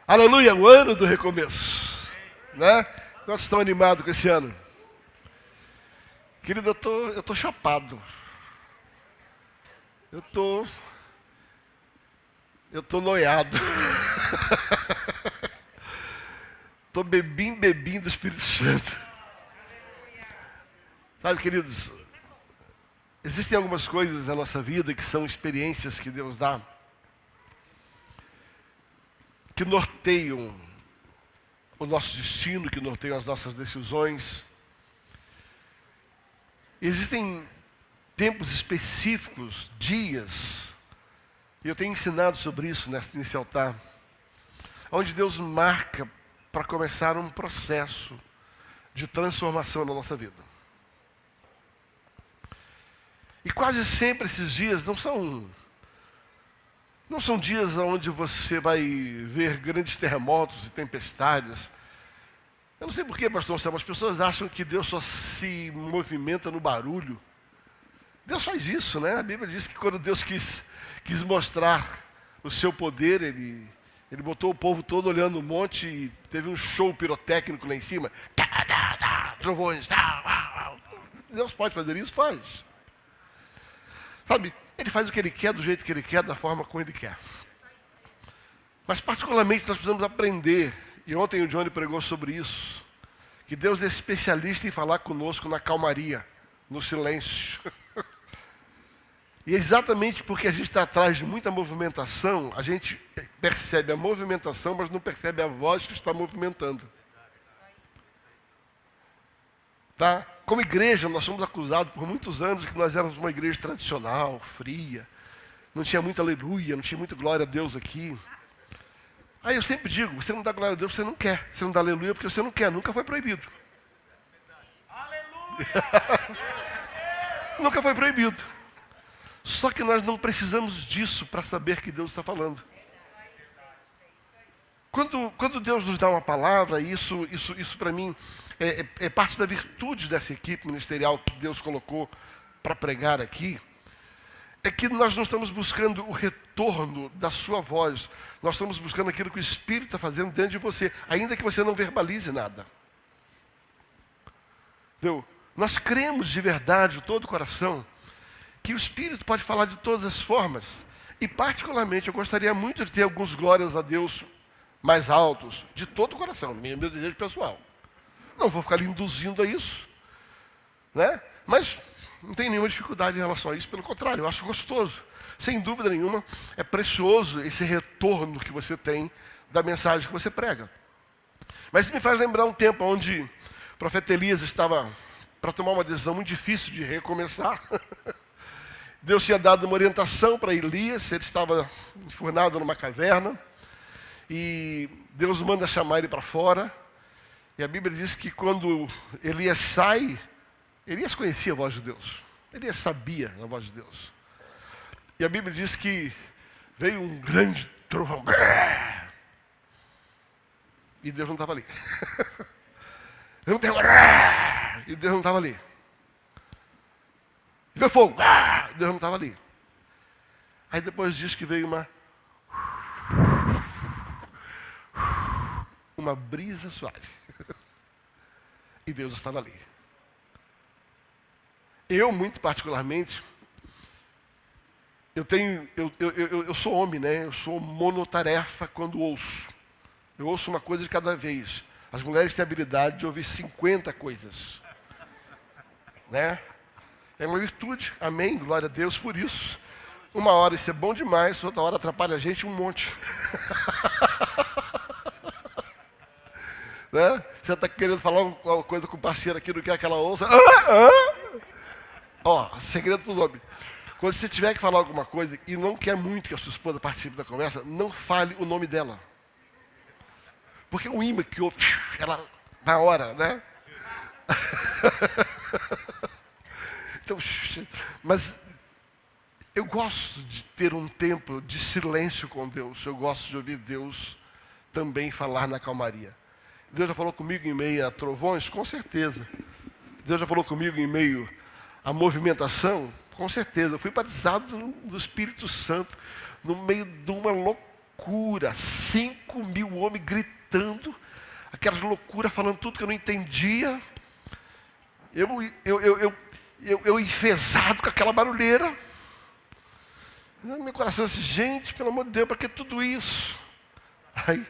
Aleluia, o ano do recomeço. Né? Quantos estão animados com esse ano? Querido, eu tô chapado. Eu tô noiado. Tô bebinho do Espírito Santo. Sabe, queridos, existem algumas coisas na nossa vida que são experiências que Deus dá, que norteiam o nosso destino, que norteiam as nossas decisões. Existem tempos específicos, dias, e eu tenho ensinado sobre isso nesse altar, onde Deus marca para começar um processo de transformação na nossa vida. E quase sempre esses dias não são dias onde você vai ver grandes terremotos e tempestades. Eu não sei por que, pastor Anselmo, as pessoas acham que Deus só se movimenta no barulho. Deus faz isso, né? A Bíblia diz que quando Deus quis mostrar o seu poder, ele botou o povo todo olhando o monte e teve um show pirotécnico lá em cima. Trovões. Deus pode fazer isso? Faz. Sabe, Ele faz o que Ele quer, do jeito que Ele quer, da forma como Ele quer. Mas particularmente nós precisamos aprender, e ontem o Johnny pregou sobre isso, que Deus é especialista em falar conosco na calmaria, no silêncio. E exatamente porque a gente está atrás de muita movimentação, a gente percebe a movimentação, mas não percebe a voz que está movimentando. Tá? Como igreja, nós somos acusados por muitos anos de que nós éramos uma igreja tradicional, fria, não tinha muita aleluia, não tinha muita glória a Deus aqui. Aí eu sempre digo, você não dá glória a Deus porque você não quer, você não dá aleluia porque você não quer, nunca foi proibido. Aleluia! Nunca foi proibido. Só que nós não precisamos disso para saber que Deus está falando. Quando Deus nos dá uma palavra, isso para mim é parte da virtude dessa equipe ministerial que Deus colocou para pregar aqui, é que nós não estamos buscando o retorno da sua voz, nós estamos buscando aquilo que o Espírito está fazendo dentro de você, ainda que você não verbalize nada. Entendeu? Nós cremos de verdade, de todo o coração, que o Espírito pode falar de todas as formas, e particularmente eu gostaria muito de ter alguns glórias a Deus mais altos, de todo o coração, meu desejo pessoal. Não vou ficar lhe induzindo a isso, né? Mas não tem nenhuma dificuldade em relação a isso, pelo contrário, eu acho gostoso. Sem dúvida nenhuma, é precioso esse retorno que você tem da mensagem que você prega. Mas isso me faz lembrar um tempo onde o profeta Elias estava para tomar uma decisão muito difícil de recomeçar. Deus tinha dado uma orientação para Elias, ele estava enfurnado numa caverna, e Deus manda chamar ele para fora. E a Bíblia diz que quando Elias sai, Elias conhecia a voz de Deus. Elias sabia a voz de Deus. E a Bíblia diz que veio um grande trovão. E Deus não estava ali. E Deus não estava ali. E veio fogo. Deus não estava ali. Aí depois diz que veio uma brisa suave. E Deus estava ali. Eu, muito particularmente, eu sou homem, né? Eu sou monotarefa quando ouço. Eu ouço uma coisa de cada vez. As mulheres têm a habilidade de ouvir 50 coisas. Né? É uma virtude. Amém? Glória a Deus por isso. Uma hora isso é bom demais, outra hora atrapalha a gente um monte. Né? Você está querendo falar alguma coisa com o parceiro aqui, não quer que ela ouça. Ó, segredo para os homens. Quando você tiver que falar alguma coisa e não quer muito que a sua esposa participe da conversa, não fale o nome dela. Porque o imã que ouve, ela, na hora, né? Então, mas eu gosto de ter um tempo de silêncio com Deus. Eu gosto de ouvir Deus também falar na calmaria. Deus já falou comigo em meio a trovões? Com certeza. Deus já falou comigo em meio a movimentação? Com certeza. Eu fui batizado do Espírito Santo no meio de uma loucura loucura, 5.000 homens gritando, aquelas loucuras, falando tudo que eu não entendia. Eu enfesado com aquela barulheira. No meu coração, assim, gente, pelo amor de Deus, para que tudo isso? Aí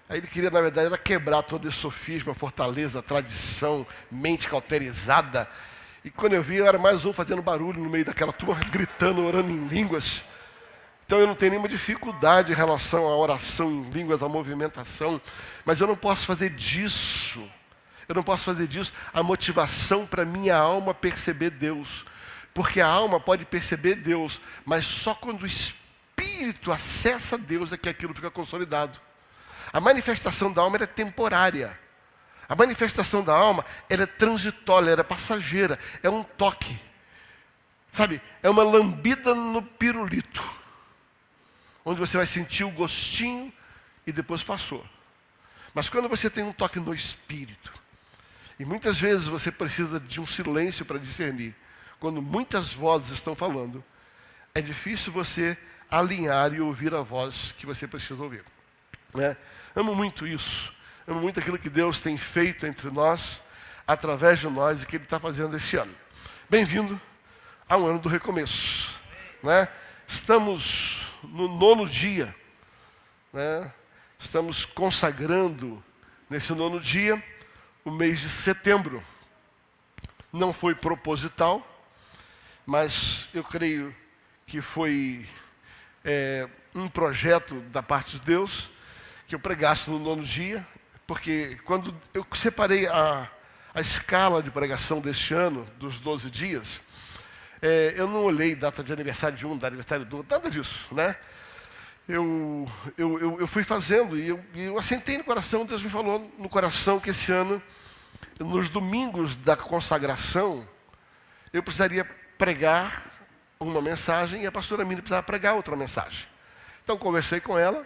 ele queria, na verdade, era quebrar todo esse sofisma, fortaleza, tradição, mente cauterizada. E quando eu vi, eu era mais um fazendo barulho no meio daquela turma, gritando, orando em línguas. Então eu não tenho nenhuma dificuldade em relação à oração em línguas, à movimentação. Mas eu não posso fazer disso a motivação para minha alma perceber Deus. Porque a alma pode perceber Deus, mas só quando o espírito acessa Deus é que aquilo fica consolidado. A manifestação da alma é temporária. A manifestação da alma ela é transitória, ela é passageira, é um toque. Sabe, é uma lambida no pirulito, onde você vai sentir o gostinho e depois passou. Mas quando você tem um toque no espírito, e muitas vezes você precisa de um silêncio para discernir, quando muitas vozes estão falando, é difícil você alinhar e ouvir a voz que você precisa ouvir. Né? Amo muito isso. Amo muito aquilo que Deus tem feito entre nós, através de nós, e que Ele está fazendo esse ano. Bem-vindo ao ano do recomeço. Né? Estamos no 9º dia. Né? Estamos consagrando, nesse 9º dia, o mês de setembro. Não foi proposital, mas eu creio que foi um projeto da parte de Deus, que eu pregasse no 9º dia, porque quando eu separei a escala de pregação deste ano, dos 12 dias, eu não olhei data de aniversário de um, de aniversário do outro, nada disso, né? Eu fui fazendo e eu assentei no coração, Deus me falou no coração que esse ano, nos domingos da consagração, eu precisaria pregar uma mensagem e a pastora Mina precisava pregar outra mensagem. Então conversei com ela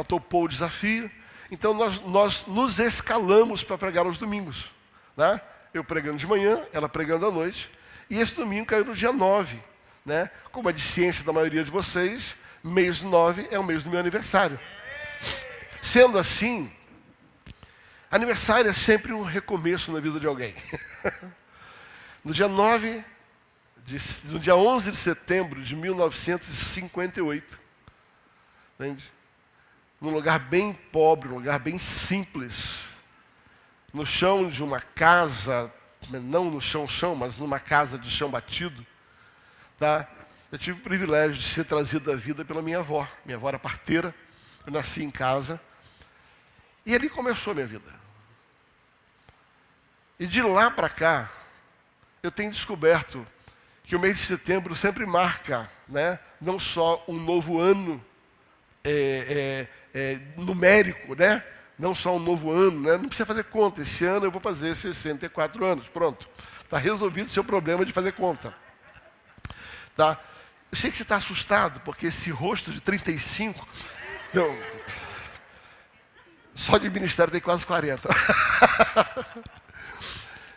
topou o desafio, então nós nos escalamos para pregar aos domingos. Né? Eu pregando de manhã, ela pregando à noite, e esse domingo caiu no dia 9. Né? Como é de ciência da maioria de vocês, mês 9 é o mês do meu aniversário. Sendo assim, aniversário é sempre um recomeço na vida de alguém. No dia 11 de setembro de 1958, entende? Num lugar bem pobre, num lugar bem simples, no chão de uma casa, não no chão, mas numa casa de chão batido, tá? Eu tive o privilégio de ser trazido à vida pela minha avó. Minha avó era parteira, eu nasci em casa, e ali começou a minha vida. E de lá para cá, eu tenho descoberto que o mês de setembro sempre marca, né, não só um novo ano numérico, né, não só um novo ano, né, não precisa fazer conta, esse ano eu vou fazer 64 anos, pronto. Está resolvido o seu problema de fazer conta. Tá? Eu sei que você está assustado, porque esse rosto de 35, então, só de ministério tem quase 40.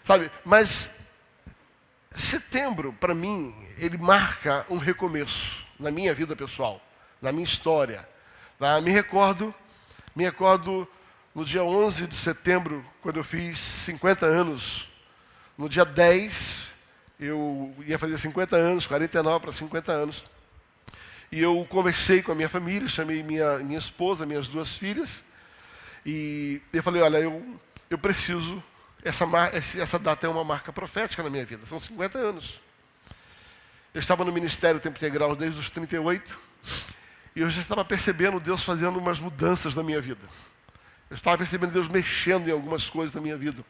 Sabe, mas setembro, para mim, ele marca um recomeço na minha vida pessoal, na minha história. Tá? Me recordo no dia 11 de setembro, quando eu fiz 50 anos. No dia 10, eu ia fazer 50 anos, 49 para 50 anos. E eu conversei com a minha família, chamei minha esposa, minhas 2 filhas. E eu falei, olha, eu preciso... Essa data é uma marca profética na minha vida. São 50 anos. Eu estava no ministério tempo integral desde os 38. E eu já estava percebendo Deus fazendo umas mudanças na minha vida. Eu estava percebendo Deus mexendo em algumas coisas na minha vida.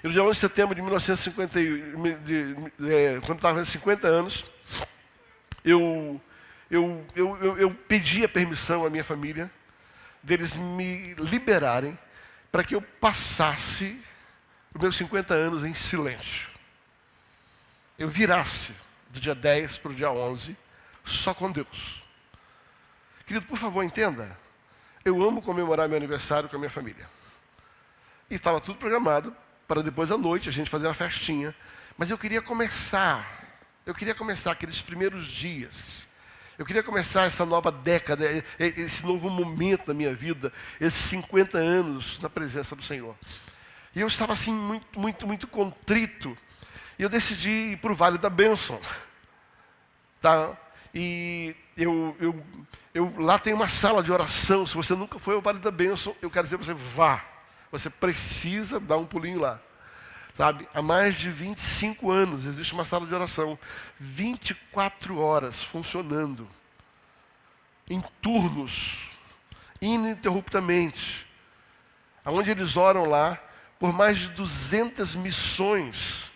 E no dia 11 de setembro de 1950, quando eu estava com 50 anos, eu pedi a permissão à minha família deles me liberarem para que eu passasse os meus 50 anos em silêncio. Eu virasse do dia 10 para o dia 11 só com Deus. Querido, por favor, entenda. Eu amo comemorar meu aniversário com a minha família. E estava tudo programado para depois à noite a gente fazer uma festinha. Mas eu queria começar aqueles primeiros dias. Eu queria começar essa nova década, esse novo momento da minha vida, esses 50 anos na presença do Senhor. E eu estava assim muito contrito. E eu decidi ir para o Vale da Bênção. Tá? E lá tem uma sala de oração. Se você nunca foi ao Vale da Bênção, eu quero dizer para você, vá. Você precisa dar um pulinho lá. Sabe? Há mais de 25 anos existe uma sala de oração. 24 horas funcionando. Em turnos. Ininterruptamente. Onde eles oram lá por mais de 200 missões.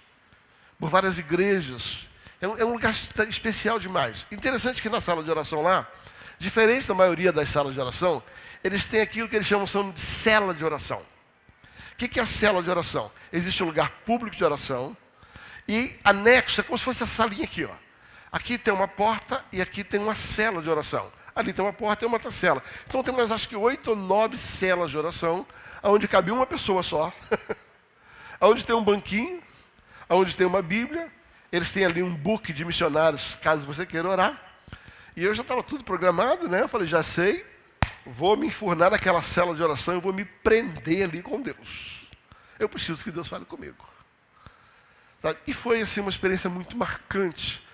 Por várias igrejas. É um lugar especial demais. Interessante que na sala de oração lá, diferente da maioria das salas de oração, eles têm aquilo que eles chamam de cela de oração. O que é a cela de oração? Existe um lugar público de oração e anexo, é como se fosse essa salinha aqui. Ó. Aqui tem uma porta e aqui tem uma cela de oração. Ali tem uma porta e uma outra cela. Então tem mais, acho que 8 ou 9 celas de oração, onde cabe uma pessoa só, onde tem um banquinho, onde tem uma Bíblia, eles têm ali um book de missionários, caso você queira orar. E eu já estava tudo programado, né? Eu falei, já sei, vou me enfurnar naquela cela de oração, eu vou me prender ali com Deus. Eu preciso que Deus fale comigo. Tá? E foi assim uma experiência muito marcante.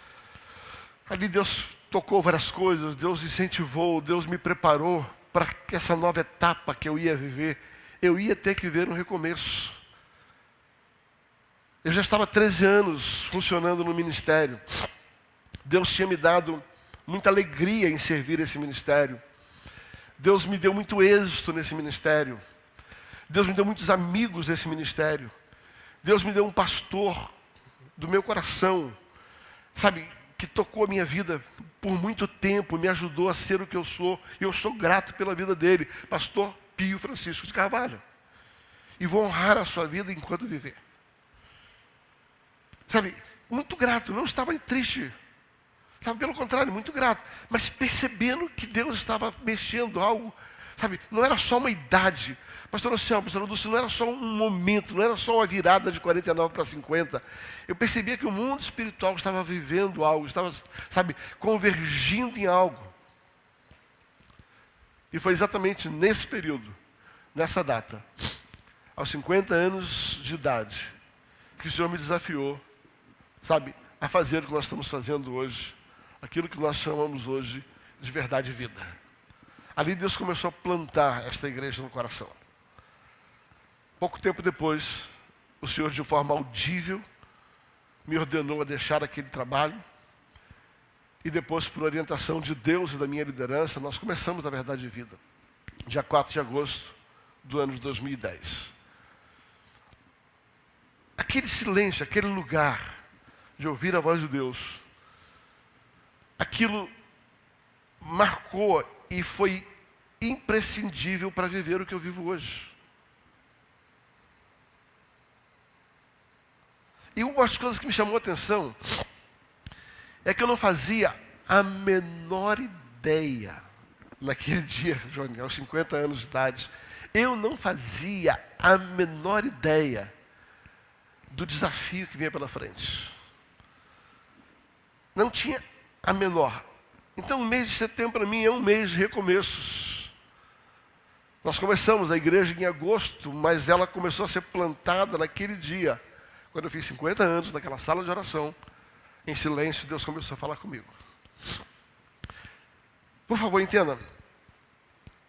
Ali Deus tocou várias coisas, Deus incentivou, Deus me preparou para essa nova etapa que eu ia viver. Eu ia ter que ver um recomeço. Eu já estava há 13 anos funcionando no ministério. Deus tinha me dado muita alegria em servir esse ministério. Deus me deu muito êxito nesse ministério. Deus me deu muitos amigos nesse ministério. Deus me deu um pastor do meu coração, sabe, que tocou a minha vida por muito tempo, me ajudou a ser o que eu sou. E eu sou grato pela vida dele, pastor Pio Francisco de Carvalho. E vou honrar a sua vida enquanto viver. Sabe, muito grato, não estava triste. Estava, pelo contrário, muito grato. Mas percebendo que Deus estava mexendo algo, sabe, não era só uma idade. Pastor Luciano, pastor Dulce, não era só um momento, não era só uma virada de 49 para 50. Eu percebia que o mundo espiritual estava vivendo algo, estava, sabe, convergindo em algo. E foi exatamente nesse período, nessa data, aos 50 anos de idade, que o Senhor me desafiou, sabe, a fazer o que nós estamos fazendo hoje, aquilo que nós chamamos hoje de verdade e vida. Ali Deus começou a plantar esta igreja no coração. Pouco tempo depois, o Senhor, de forma audível, me ordenou a deixar aquele trabalho. E depois, por orientação de Deus e da minha liderança, nós começamos a verdade e vida. Dia 4 de agosto do ano de 2010. Aquele silêncio, aquele lugar de ouvir a voz de Deus, aquilo marcou e foi imprescindível para viver o que eu vivo hoje. E uma das coisas que me chamou a atenção é que eu não fazia a menor ideia, naquele dia, Johnny, aos 50 anos de idade, eu não fazia a menor ideia do desafio que vinha pela frente. Não tinha a menor. Então, o mês de setembro para mim é um mês de recomeços. Nós começamos a igreja em agosto, mas ela começou a ser plantada naquele dia, quando eu fiz 50 anos, naquela sala de oração, em silêncio, Deus começou a falar comigo. Por favor, entenda.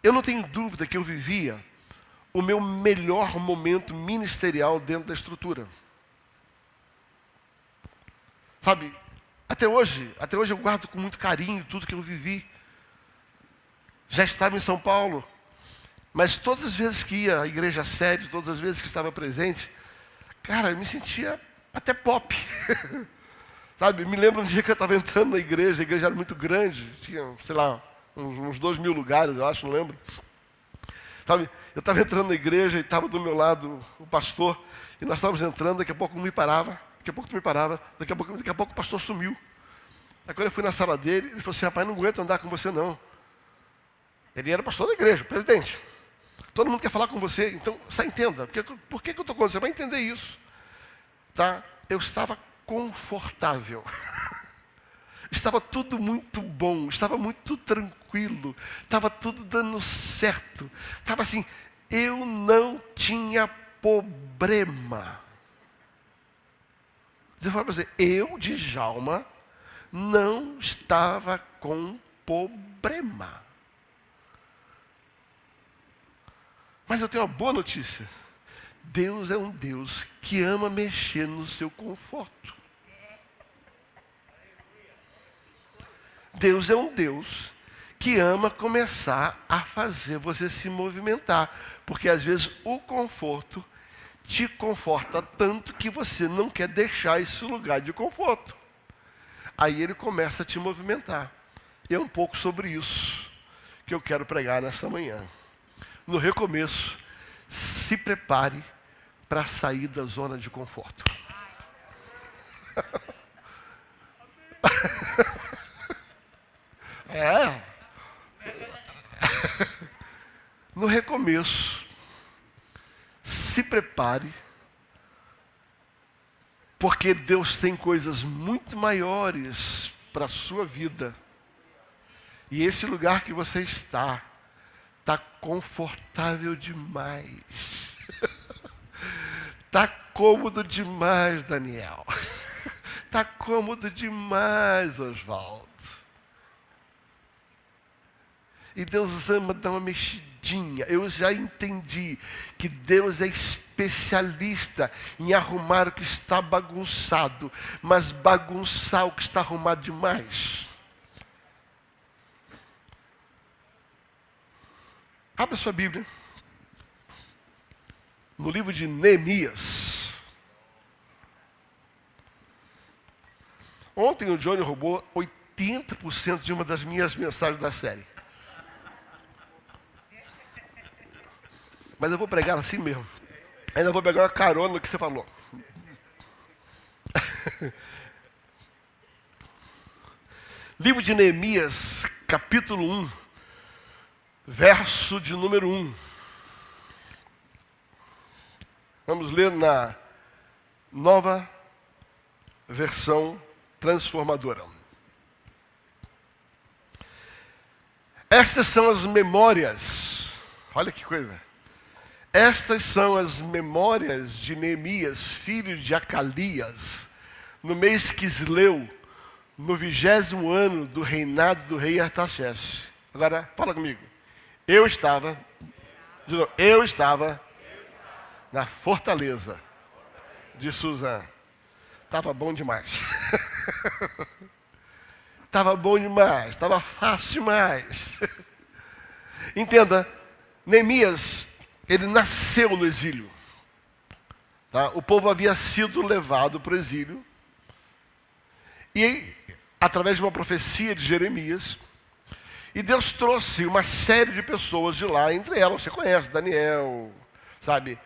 Eu não tenho dúvida que eu vivia o meu melhor momento ministerial dentro da estrutura. Sabe, até hoje eu guardo com muito carinho tudo que eu vivi. Já estava em São Paulo, mas todas as vezes que ia à igreja sede, todas as vezes que estava presente, cara, eu me sentia até pop. Sabe, me lembro um dia que eu estava entrando na igreja, a igreja era muito grande, tinha, sei lá, uns 2.000 lugares, eu acho, não lembro. Sabe, eu estava entrando na igreja e estava do meu lado o pastor, e nós estávamos entrando, daqui a pouco um me parava, daqui a pouco tu me parava, daqui a pouco o pastor sumiu. Aí quando eu fui na sala dele, ele falou assim, rapaz, não aguento andar com você não. Ele era pastor da igreja, presidente. Todo mundo quer falar com você, então, você entenda, por que eu estou com você? Você vai entender isso. Tá? Eu estava confortável. Estava tudo muito bom, estava muito tranquilo, estava tudo dando certo. Estava assim, eu não tinha problema. Deus fala para você, eu, Djalma, não estava com problema. Mas eu tenho uma boa notícia. Deus é um Deus que ama mexer no seu conforto. Deus é um Deus que ama começar a fazer você se movimentar. Porque às vezes o conforto te conforta tanto que você não quer deixar esse lugar de conforto. Aí ele começa a te movimentar. E é um pouco sobre isso que eu quero pregar nessa manhã. No recomeço, se prepare para sair da zona de conforto. No recomeço, se prepare, porque Deus tem coisas muito maiores para a sua vida. E esse lugar que você está confortável demais. Está cômodo demais, Daniel. Está cômodo demais, Oswaldo. E Deus ama dar uma mexidinha. Eu já entendi que Deus é especialista em arrumar o que está bagunçado, mas bagunçar o que está arrumado demais. Abra sua Bíblia. No livro de Neemias. Ontem o Johnny roubou 80% de uma das minhas mensagens da série. Mas eu vou pregar assim mesmo. Ainda vou pegar uma carona no que você falou. Livro de Neemias, capítulo 1, verso de número 1. Vamos ler na nova versão transformadora. Estas são as memórias. Olha que coisa. Estas são as memórias de Neemias, filho de Acalias, no mês Quisleu, no 20º ano do reinado do rei Artaxerxes. Agora, fala comigo. Eu estava na fortaleza de Suzã. Estava bom demais. Estava bom demais, estava fácil demais. Entenda, Neemias, ele nasceu no exílio. Tá? O povo havia sido levado para o exílio. E, através de uma profecia de Jeremias, e Deus trouxe uma série de pessoas de lá, entre elas, você conhece, Daniel, sabe,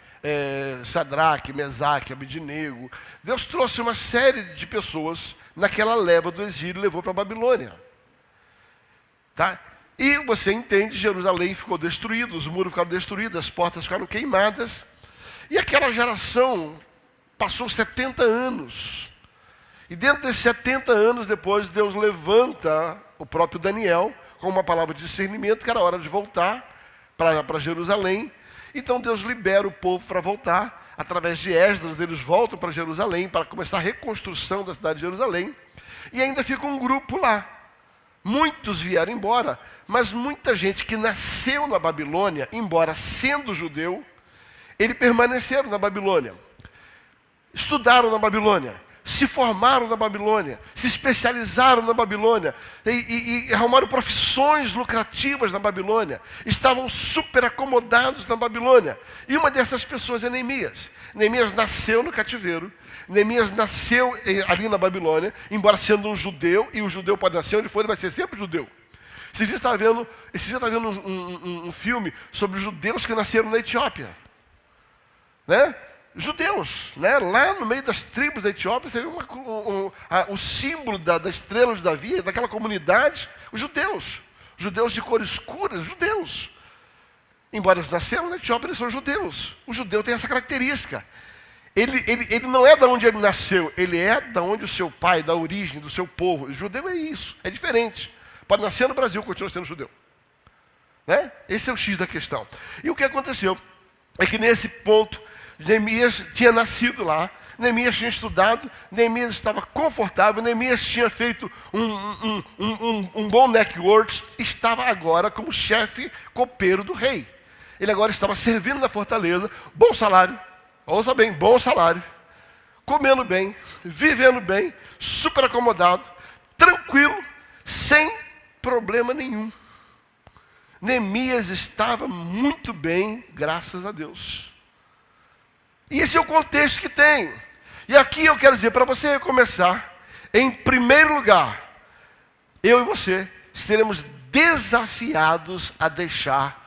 Sadraque, Mesaque, Abednego. Deus trouxe uma série de pessoas naquela leva do exílio e levou para a Babilônia. Tá? E você entende, Jerusalém ficou destruída, os muros ficaram destruídos, as portas ficaram queimadas. E aquela geração passou 70 anos. E dentro desses 70 anos depois, Deus levanta o próprio Daniel com uma palavra de discernimento, que era hora de voltar para Jerusalém. Então Deus libera o povo para voltar. Através de Esdras, eles voltam para Jerusalém para começar a reconstrução da cidade de Jerusalém. E ainda fica um grupo lá. Muitos vieram embora, mas muita gente que nasceu na Babilônia, embora sendo judeu, eles permaneceram na Babilônia. Estudaram na Babilônia, se formaram na Babilônia, se especializaram na Babilônia e arrumaram profissões lucrativas na Babilônia. Estavam super acomodados na Babilônia. E uma dessas pessoas é Neemias. Neemias nasceu no cativeiro. Neemias nasceu ali na Babilônia, embora sendo um judeu, e o judeu pode nascer onde for, ele vai ser sempre judeu. Esse dia está vendo um filme sobre os judeus que nasceram na Etiópia. Né? Judeus, né? Lá no meio das tribos da Etiópia, você vê o símbolo da estrela de Davi, daquela comunidade, os judeus de cor escura, judeus. Embora eles nasceram na Etiópia, eles são judeus. O judeu tem essa característica. Ele não é da onde ele nasceu, ele é da onde o seu pai, da origem, do seu povo. O judeu é isso, é diferente. Pode nascer no Brasil, continua sendo judeu. Né? Esse é o X da questão. E o que aconteceu é que nesse ponto, Neemias tinha nascido lá, Neemias tinha estudado, Neemias estava confortável, Neemias tinha feito um bom network, estava agora como chefe copeiro do rei. Ele agora estava servindo na fortaleza, bom salário, ouça bem, bom salário, comendo bem, vivendo bem, super acomodado, tranquilo, sem problema nenhum. Neemias estava muito bem, graças a Deus. E esse é o contexto que tem. E aqui eu quero dizer, para você recomeçar, em primeiro lugar, eu e você seremos desafiados a deixar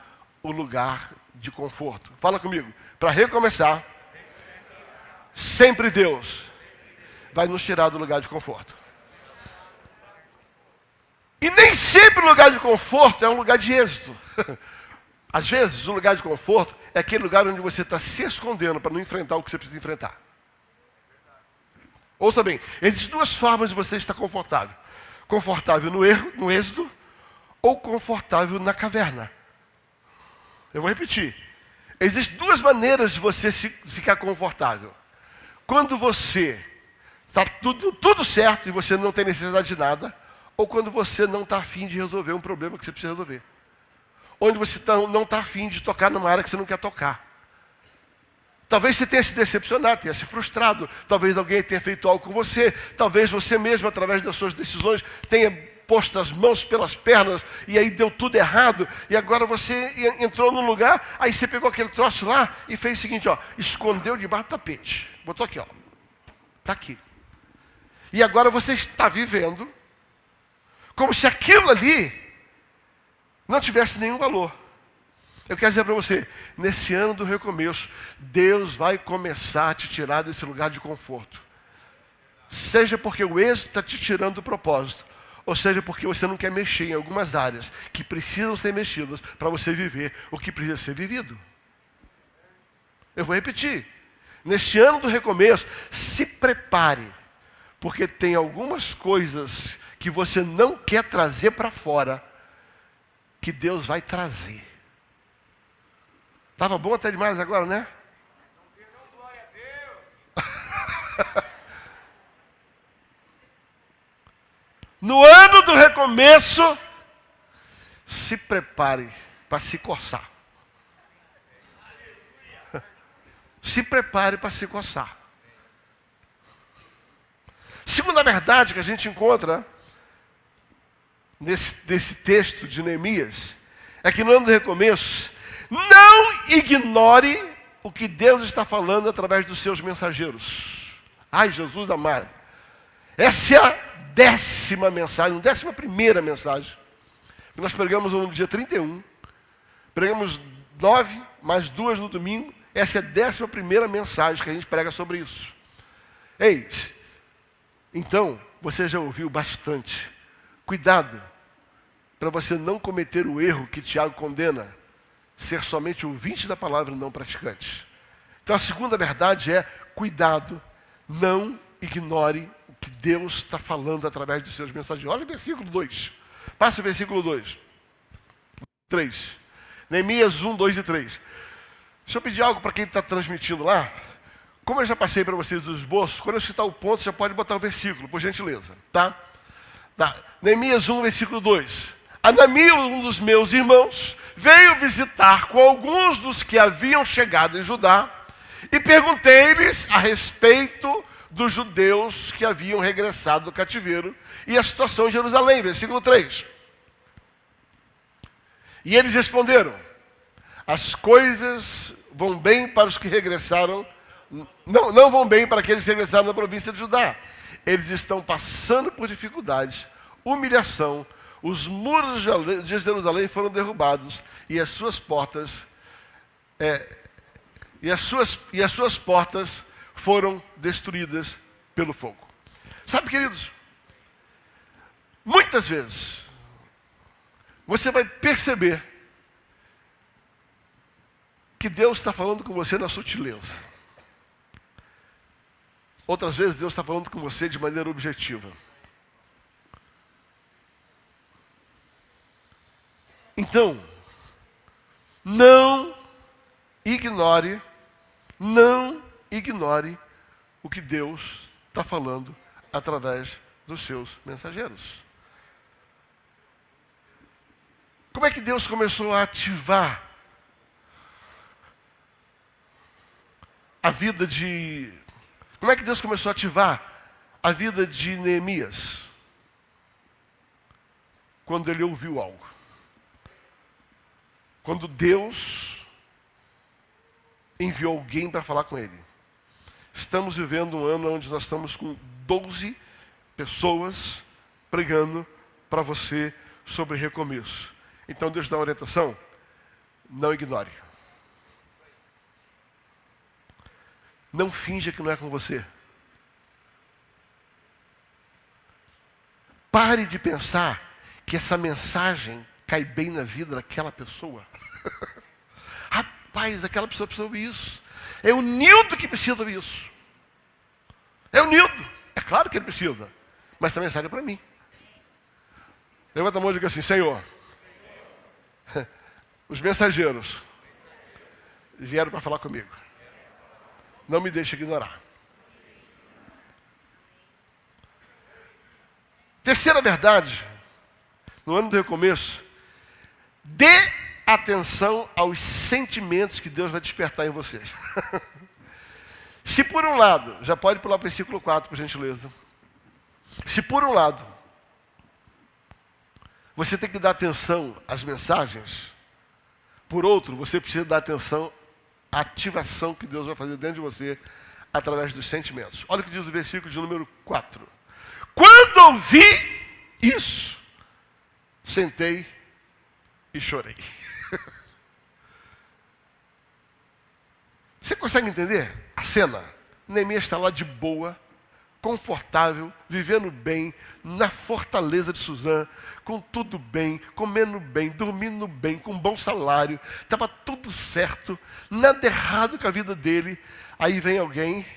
o lugar de conforto. Fala comigo. Para recomeçar, sempre Deus vai nos tirar do lugar de conforto. E nem sempre o lugar de conforto é um lugar de êxito. Às vezes, o lugar de conforto é aquele lugar onde você está se escondendo para não enfrentar o que você precisa enfrentar. Ouça bem, existem duas formas de você estar confortável. Confortável no erro, no êxito, ou confortável na caverna. Eu vou repetir. Existem duas maneiras de você ficar confortável. Quando você está tudo certo e você não tem necessidade de nada, ou quando você não está afim de resolver um problema que você precisa resolver. Onde você não está afim de tocar numa área que você não quer tocar. Talvez você tenha se decepcionado, tenha se frustrado. Talvez alguém tenha feito algo com você. Talvez você mesmo, através das suas decisões, tenha posto as mãos pelas pernas e aí deu tudo errado. E agora você entrou num lugar, aí você pegou aquele troço lá e fez o seguinte, ó, escondeu debaixo do tapete. Botou aqui, ó. Está aqui. E agora você está vivendo como se aquilo ali não tivesse nenhum valor. Eu quero dizer para você, nesse ano do recomeço, Deus vai começar a te tirar desse lugar de conforto. Seja porque o êxito está te tirando do propósito, ou seja porque você não quer mexer em algumas áreas que precisam ser mexidas para você viver o que precisa ser vivido. Eu vou repetir. Neste ano do recomeço, se prepare, porque tem algumas coisas que você não quer trazer para fora, que Deus vai trazer. Estava bom até demais agora, né? Não, glória a Deus. No ano do recomeço, se prepare para se coçar. Se prepare para se coçar. Segunda verdade que a gente encontra nesse texto de Neemias, é que no ano do recomeço, não ignore o que Deus está falando através dos seus mensageiros. Ai, Jesus amado. Essa é a 10ª mensagem, 11ª mensagem. Nós pregamos no dia 31, pregamos 9, mais 2 no domingo. Essa é a 11ª mensagem que a gente prega sobre isso. Ei, então, você já ouviu bastante. Cuidado, para você não cometer o erro que Tiago condena, ser somente ouvinte da palavra e não praticante. Então a segunda verdade é, cuidado, não ignore o que Deus está falando através dos seus mensageiros. Olha o versículo 2. Passa o versículo 2. 3. Neemias 1, 2 e 3. Deixa eu pedir algo para quem está transmitindo lá. Como eu já passei para vocês os esboços, quando eu citar o ponto, você pode botar o versículo, por gentileza. Tá? Neemias 1, versículo 2. Anani, um dos meus irmãos, veio visitar com alguns dos que haviam chegado em Judá e perguntei-lhes a respeito dos judeus que haviam regressado do cativeiro e a situação em Jerusalém. Versículo 3. E eles responderam, as coisas vão bem para os que regressaram, não vão bem para aqueles que regressaram da província de Judá. Eles estão passando por dificuldades, humilhação. Os muros de Jerusalém foram derrubados e as suas portas foram destruídas pelo fogo. Sabe, queridos, muitas vezes você vai perceber que Deus está falando com você na sutileza. Outras vezes Deus está falando com você de maneira objetiva. Então, não ignore o que Deus está falando através dos seus mensageiros. Como é que Deus começou a ativar a vida de... Como é que Deus começou a ativar a vida de Neemias? Quando ele ouviu algo. Quando Deus enviou alguém para falar com ele. Estamos vivendo um ano onde nós estamos com 12 pessoas pregando para você sobre recomeço. Então Deus dá uma orientação, não ignore. Não finja que não é com você. Pare de pensar que essa mensagem cai bem na vida daquela pessoa. Rapaz, aquela pessoa precisa ouvir isso. É o Nildo que precisa ouvir isso. É o Nildo. É claro que ele precisa. Mas essa mensagem é para mim. Levanta a mão e diga assim: Senhor, os mensageiros vieram para falar comigo. Não me deixe ignorar. Terceira verdade, no ano do recomeço, dê atenção aos sentimentos que Deus vai despertar em vocês. Se por um lado, já pode pular para o versículo 4, por gentileza. Se por um lado, você tem que dar atenção às mensagens, por outro, você precisa dar atenção à ativação que Deus vai fazer dentro de você através dos sentimentos. Olha o que diz o versículo de número 4. Quando ouvi isso, sentei e chorei. Você consegue entender a cena? Neemias está lá de boa, confortável, vivendo bem, na fortaleza de Suzã, com tudo bem, comendo bem, dormindo bem, com bom salário, estava tudo certo, nada errado com a vida dele. Aí vem alguém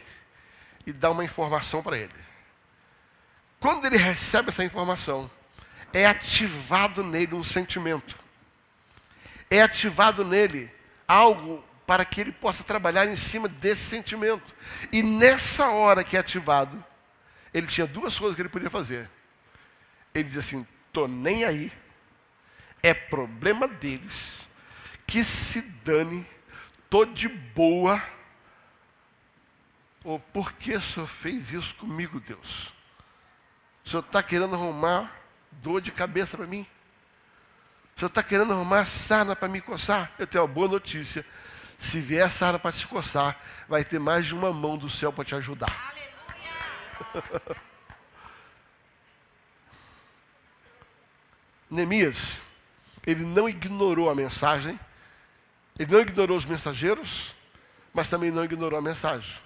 e dá uma informação para ele. Quando ele recebe essa informação, é ativado nele um sentimento. É ativado nele algo para que ele possa trabalhar em cima desse sentimento. E nessa hora que é ativado, ele tinha duas coisas que ele podia fazer. Ele diz assim: tô nem aí, é problema deles, que se dane, tô de boa. Ou por que o Senhor fez isso comigo, Deus? O Senhor está querendo arrumar dor de cabeça para mim? O Senhor está querendo arrumar sarna para me coçar? Eu tenho uma boa notícia. Se vier sarna para te coçar, vai ter mais de uma mão do céu para te ajudar. Aleluia! Neemias, ele não ignorou a mensagem, ele não ignorou os mensageiros, mas também não ignorou a mensagem.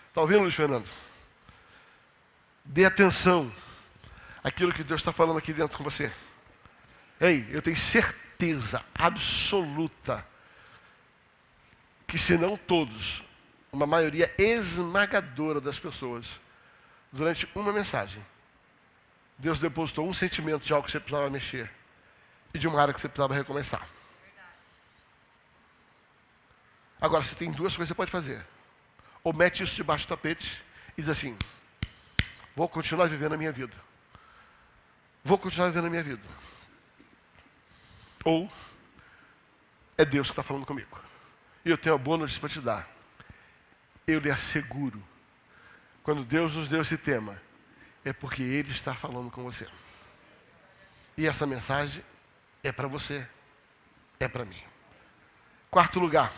Está ouvindo, Luiz Fernando? Dê atenção àquilo que Deus está falando aqui dentro com você. Ei, eu tenho certeza absoluta que, se não todos, uma maioria esmagadora das pessoas, durante uma mensagem, Deus depositou um sentimento de algo que você precisava mexer e de uma área que você precisava recomeçar. Agora, você tem duas coisas que você pode fazer. Ou mete isso debaixo do tapete e diz assim: vou continuar vivendo a minha vida. Vou continuar vivendo a minha vida. Ou é Deus que está falando comigo. E eu tenho uma boa notícia para te dar. Eu lhe asseguro, quando Deus nos deu esse tema, é porque Ele está falando com você. E essa mensagem é para você, é para mim. Quarto lugar,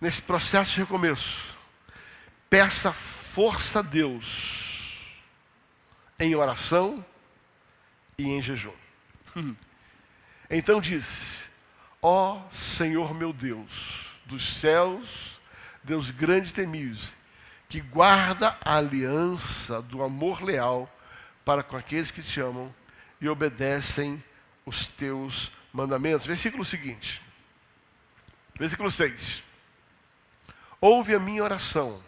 nesse processo de recomeço, peça força a Deus em oração e em jejum. Então diz: ó Senhor meu Deus, dos céus, Deus grande e temível, que guarda a aliança do amor leal para com aqueles que te amam e obedecem os teus mandamentos. Versículo seguinte, versículo 6. Ouve a minha oração,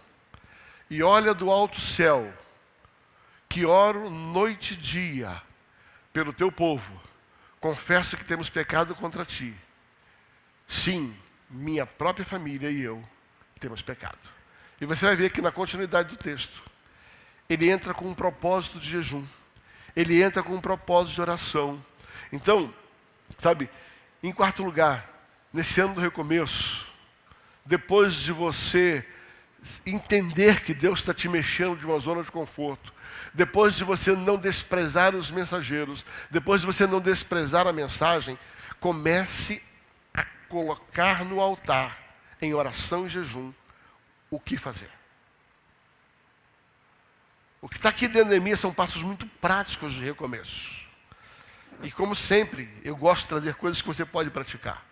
e olha do alto céu, que oro noite e dia pelo teu povo, confesso que temos pecado contra ti. Sim, minha própria família e eu temos pecado. E você vai ver que na continuidade do texto, ele entra com um propósito de jejum. Ele entra com um propósito de oração. Então, sabe, em quarto lugar, nesse ano do recomeço, depois de você entender que Deus está te mexendo de uma zona de conforto, depois de você não desprezar os mensageiros, depois de você não desprezar a mensagem, comece a colocar no altar, em oração e jejum, o que fazer. O que está aqui dentro de mim são passos muito práticos de recomeço. E como sempre, eu gosto de trazer coisas que você pode praticar.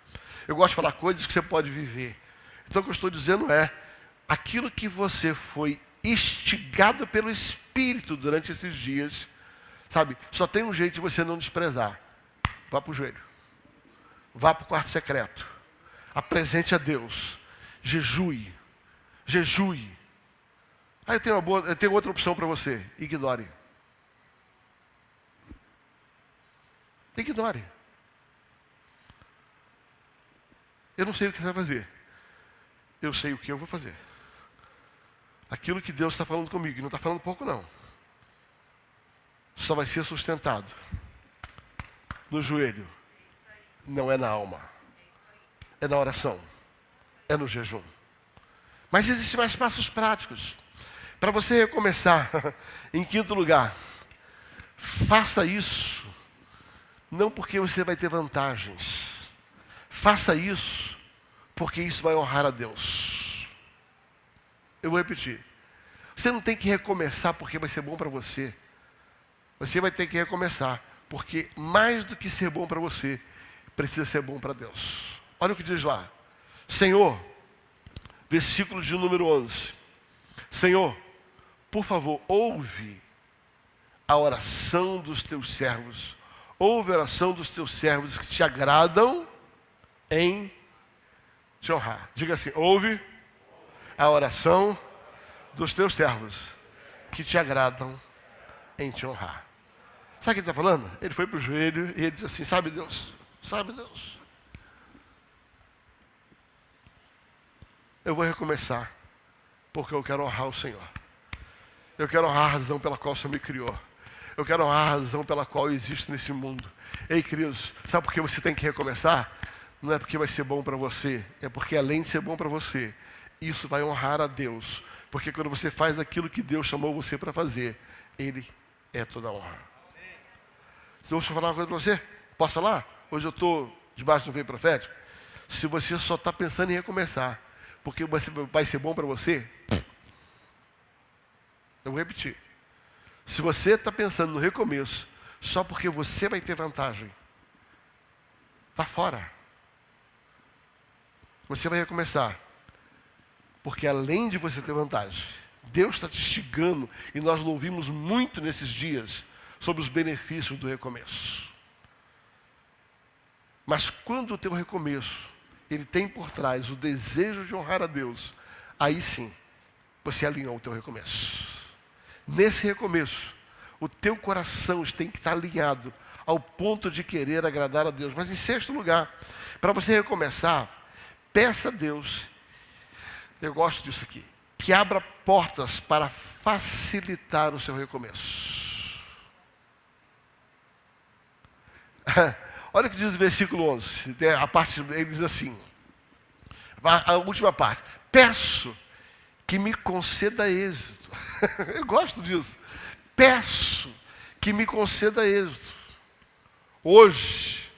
Eu gosto de falar coisas que você pode viver. Então o que eu estou dizendo é, aquilo que você foi instigado pelo Espírito durante esses dias, sabe, só tem um jeito de você não desprezar. Vá para o joelho. Vá para o quarto secreto. Apresente a Deus. Jejue. Jejue. Ah, eu tenho outra opção para você. Ignore. Ignore. Eu não sei o que você vai fazer. Eu sei o que eu vou fazer. Aquilo que Deus está falando comigo, e não está falando pouco não, só vai ser sustentado no joelho. Não é na alma. É na oração. É no jejum. Mas existem mais passos práticos. Para você recomeçar, em quinto lugar, faça isso, não porque você vai ter vantagens. Faça isso, porque isso vai honrar a Deus. Eu vou repetir. Você não tem que recomeçar porque vai ser bom para você. Você vai ter que recomeçar, porque mais do que ser bom para você, precisa ser bom para Deus. Olha o que diz lá. Senhor, versículo de número 11. Senhor, por favor, ouve a oração dos teus servos. Ouve a oração dos teus servos que te agradam em te honrar. Diga assim, ouve a oração dos teus servos que te agradam em te honrar. Sabe o que ele está falando? Ele foi para o joelho e ele diz assim, sabe Deus, eu vou recomeçar, porque eu quero honrar o Senhor. Eu quero honrar a razão pela qual o Senhor me criou. Eu quero honrar a razão pela qual eu existo nesse mundo. Ei, queridos, sabe por que você tem que recomeçar? Não é porque vai ser bom para você, é porque além de ser bom para você, isso vai honrar a Deus. Porque quando você faz aquilo que Deus chamou você para fazer, Ele é toda a honra. Deixa eu falar uma coisa para você? Posso falar? Hoje eu estou debaixo do veio profético. Se você só está pensando em recomeçar, porque vai ser bom para você, eu vou repetir. Se você está pensando no recomeço, só porque você vai ter vantagem, está fora. Você vai recomeçar. Porque além de você ter vantagem, Deus está te instigando, e nós ouvimos muito nesses dias, sobre os benefícios do recomeço. Mas quando o teu recomeço, ele tem por trás o desejo de honrar a Deus, aí sim, você alinhou o teu recomeço. Nesse recomeço, o teu coração tem que estar alinhado ao ponto de querer agradar a Deus. Mas em sexto lugar, para você recomeçar, peça a Deus, eu gosto disso aqui, que abra portas para facilitar o seu recomeço. Olha o que diz o versículo 11, a parte, ele diz assim, a última parte, peço que me conceda êxito. Eu gosto disso. Peço que me conceda êxito. Hoje.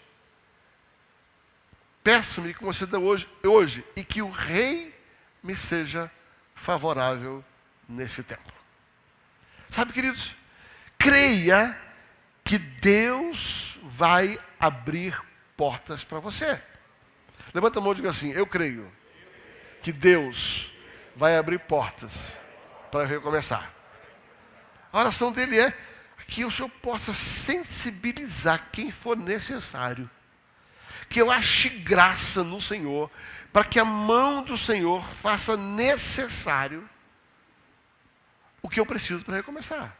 Peço-me que conceda hoje e que o rei me seja favorável nesse tempo. Sabe, queridos? Creia que Deus vai abrir portas para você. Levanta a mão e diga assim, eu creio que Deus vai abrir portas para recomeçar. A oração dele é que o Senhor possa sensibilizar quem for necessário. Que eu ache graça no Senhor, para que a mão do Senhor faça necessário o que eu preciso para recomeçar.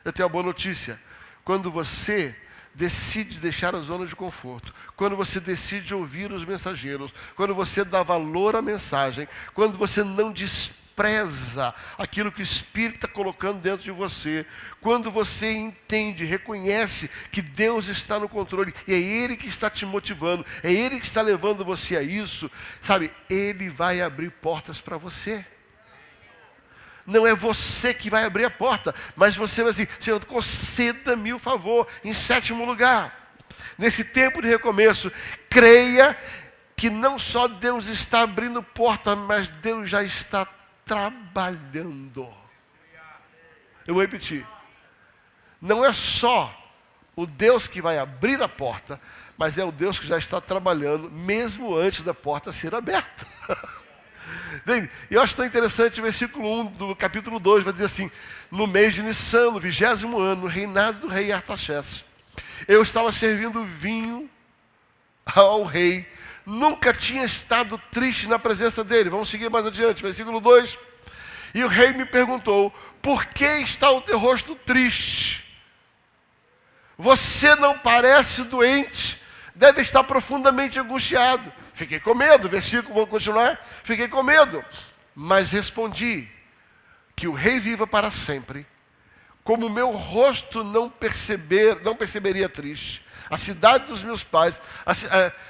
Eu tenho uma boa notícia. Quando você decide deixar a zona de conforto, quando você decide ouvir os mensageiros, quando você dá valor à mensagem, quando você não despreza aquilo que o Espírito está colocando dentro de você, quando você entende, reconhece que Deus está no controle, e é Ele que está te motivando, é Ele que está levando você a isso, sabe, Ele vai abrir portas para você. Não é você que vai abrir a porta, mas você vai dizer, Senhor, conceda-me o favor. Em 7º lugar, nesse tempo de recomeço, creia que não só Deus está abrindo porta, mas Deus já está trabalhando. Eu vou repetir. Não é só o Deus que vai abrir a porta, mas é o Deus que já está trabalhando, mesmo antes da porta ser aberta. E eu acho tão interessante o versículo 1 do capítulo 2, vai dizer assim: no mês de Nissan, no 20º ano, no reinado do rei Artaxerxes, eu estava servindo vinho ao rei, nunca tinha estado triste na presença dele. Vamos seguir mais adiante, versículo 2. E o rei me perguntou: por que está o teu rosto triste? Você não parece doente, deve estar profundamente angustiado. Fiquei com medo, versículo, vamos continuar? Fiquei com medo, mas respondi que o rei viva para sempre, como o meu rosto não perceberia triste. A cidade dos meus pais,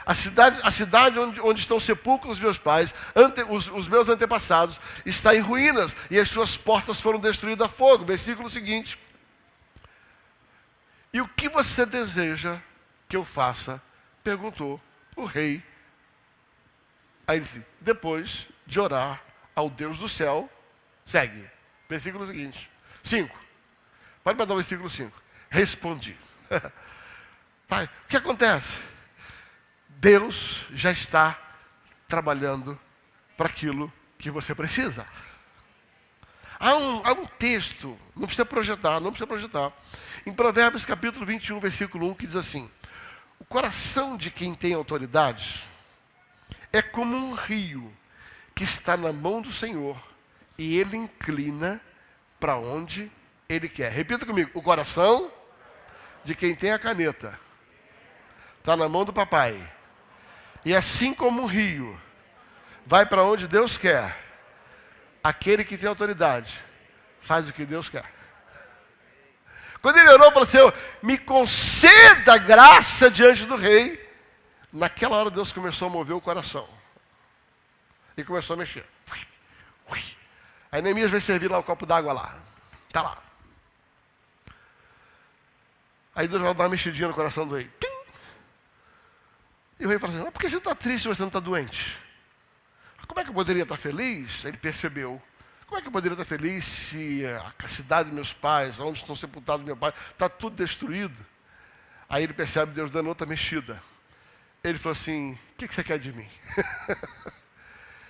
a cidade onde estão sepulcros dos meus pais, os meus antepassados, está em ruínas, e as suas portas foram destruídas a fogo. Versículo seguinte. E o que você deseja que eu faça? Perguntou o rei. Aí ele disse, depois de orar ao Deus do céu, segue. Versículo seguinte. 5. Pode mandar o versículo 5. Respondi. Pai, o que acontece? Deus já está trabalhando para aquilo que você precisa. Há um texto, não precisa projetar. Em Provérbios capítulo 21, versículo 1, que diz assim: o coração de quem tem autoridade é como um rio que está na mão do Senhor e Ele inclina para onde Ele quer. Repita comigo. O coração de quem tem a caneta está na mão do papai. E assim como um rio vai para onde Deus quer, aquele que tem autoridade faz o que Deus quer. Quando ele orou para o Senhor, me conceda graça diante do rei, naquela hora Deus começou a mover o coração. E começou a mexer. Aí Neemias vai servir lá o copo d'água lá. Está lá. Aí Deus vai dar uma mexidinha no coração do rei. E o rei fala assim, mas por que você está triste se você não está doente? Como é que eu poderia estar feliz? Ele percebeu. Como é que eu poderia estar feliz se a cidade dos meus pais, onde estão sepultados meus pais, está tudo destruído? Aí ele percebe Deus dando outra mexida. Ele falou assim, o que você quer de mim?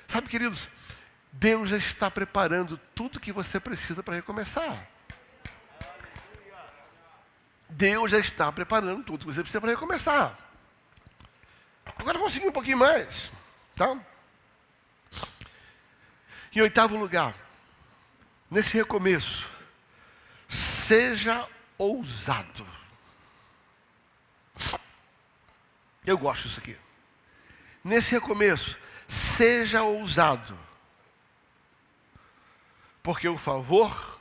Sabe, queridos, Deus já está preparando tudo que você precisa para recomeçar. Deus já está preparando tudo que você precisa para recomeçar. Agora vamos seguir um pouquinho mais. Tá? Em 8º lugar, nesse recomeço, seja ousado. Eu gosto disso aqui. Nesse recomeço, seja ousado. Porque o favor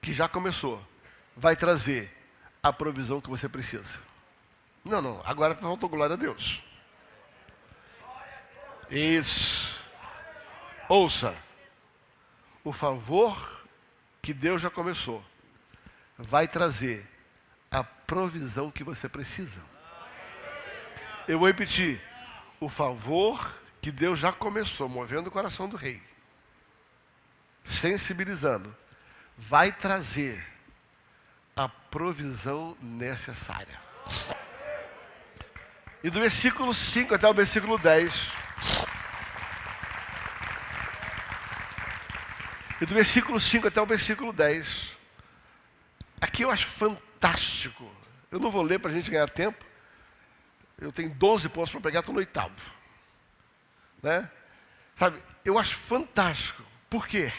que já começou vai trazer a provisão que você precisa. Não, agora faltou glória a Deus. Isso. Ouça. O favor que Deus já começou vai trazer a provisão que você precisa. Eu vou repetir. O favor que Deus já começou, movendo o coração do rei, sensibilizando, vai trazer a provisão necessária. E do versículo 5 até o versículo 10. E do versículo 5 até o versículo 10. Aqui eu acho fantástico. Eu não vou ler para a gente ganhar tempo. Eu tenho 12 pontos para pegar, estou no 8º. Né? Sabe, eu acho fantástico. Por quê?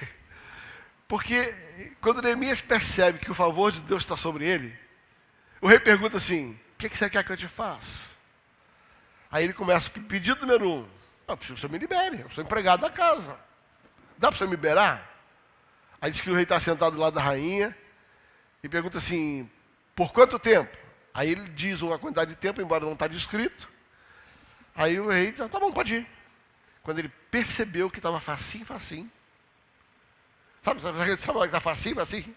Porque quando Neemias percebe que o favor de Deus está sobre ele, o rei pergunta assim: o que você quer que eu te faça? Aí ele começa, pedido número 1. Eu preciso que você me libere, eu sou empregado da casa. Dá para você me liberar? Aí diz que o rei está sentado do lado da rainha e pergunta assim: por quanto tempo? Aí ele diz uma quantidade de tempo, embora não está descrito. Aí o rei diz: tá bom, pode ir. Quando ele percebeu que estava facinho, facinho. Sabe que está facinho, facinho?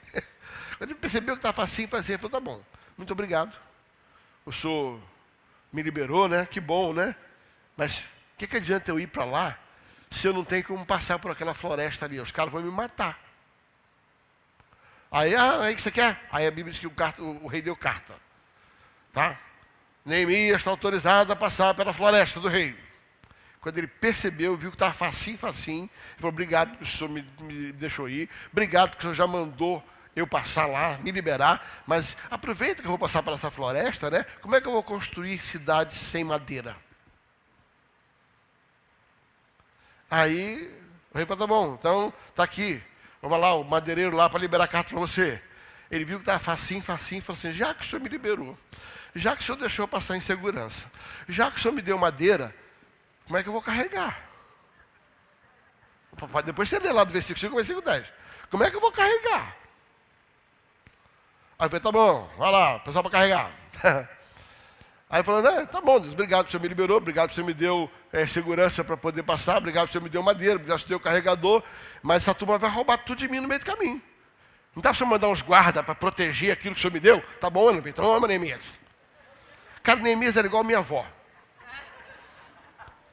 Quando ele percebeu que estava facinho, facinho, ele falou: tá bom, muito obrigado. O senhor me liberou, né? Que bom, né? Mas o que adianta eu ir para lá se eu não tenho como passar por aquela floresta ali? Os caras vão me matar. Aí o que você quer? Aí a Bíblia diz que o rei deu carta. Tá? Neemias está autorizado a passar pela floresta do rei. Quando ele percebeu, viu que estava facinho, facinho, ele falou: obrigado porque o senhor me deixou ir, obrigado porque o senhor já mandou eu passar lá, me liberar, mas aproveita que eu vou passar por essa floresta, né? Como é que eu vou construir cidades sem madeira? Aí o rei falou: tá bom, então tá aqui, vamos lá, o madeireiro lá para liberar a carta para você. Ele viu que estava facinho, facinho, falou assim: já que o senhor me liberou, já que o senhor deixou eu passar em segurança, já que o senhor me deu madeira, como é que eu vou carregar? Depois você lê lá do versículo 5 ao versículo 10. Como é que eu vou carregar? Aí eu falei: tá bom, vai lá, pessoal para carregar. Aí falou: tá bom, Deus, obrigado por o senhor me liberou, obrigado por o senhor me deu segurança para poder passar, obrigado por o senhor me deu madeira, obrigado por o senhor me deu carregador, mas essa turma vai roubar tudo de mim no meio do caminho. Não dá para o senhor mandar uns guardas para proteger aquilo que o senhor me deu? Tá bom, então vamos, Neemias. Cara, Neemias era igual a minha avó.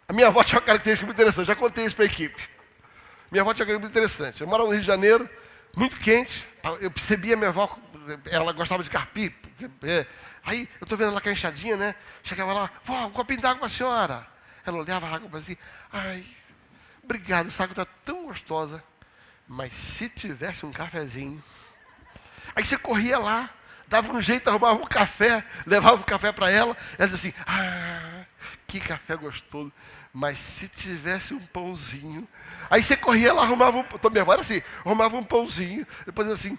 A minha avó tinha uma característica muito interessante, já contei isso para a equipe. Minha avó tinha uma característica muito interessante. Eu morava no Rio de Janeiro, muito quente, eu percebia a minha avó, ela gostava de carpir. Aí eu estou vendo ela com a enxadinha, né? Chegava lá: vó, um copinho d'água para a senhora. Ela olhava a água e assim: ai, obrigado, essa água está tão gostosa. Mas se tivesse um cafezinho. Aí você corria lá, dava um jeito, arrumava um café, levava o café para ela. Ela dizia assim: ah, que café gostoso. Mas se tivesse um pãozinho. Aí você corria lá, arrumava minha avó era assim, arrumava um pãozinho. Depois assim: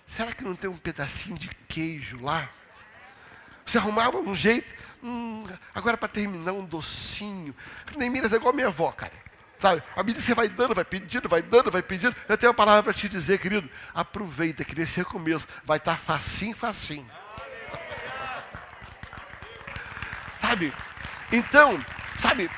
será que não tem um pedacinho de queijo lá? Você arrumava um jeito. Agora para terminar, um docinho. Neemias é igual a minha avó, cara. Sabe? A medida que você vai dando, vai pedindo, vai dando, vai pedindo. Eu tenho uma palavra para te dizer, querido. Aproveita que nesse recomeço vai estar facinho, facinho. Sabe? Então, sabe?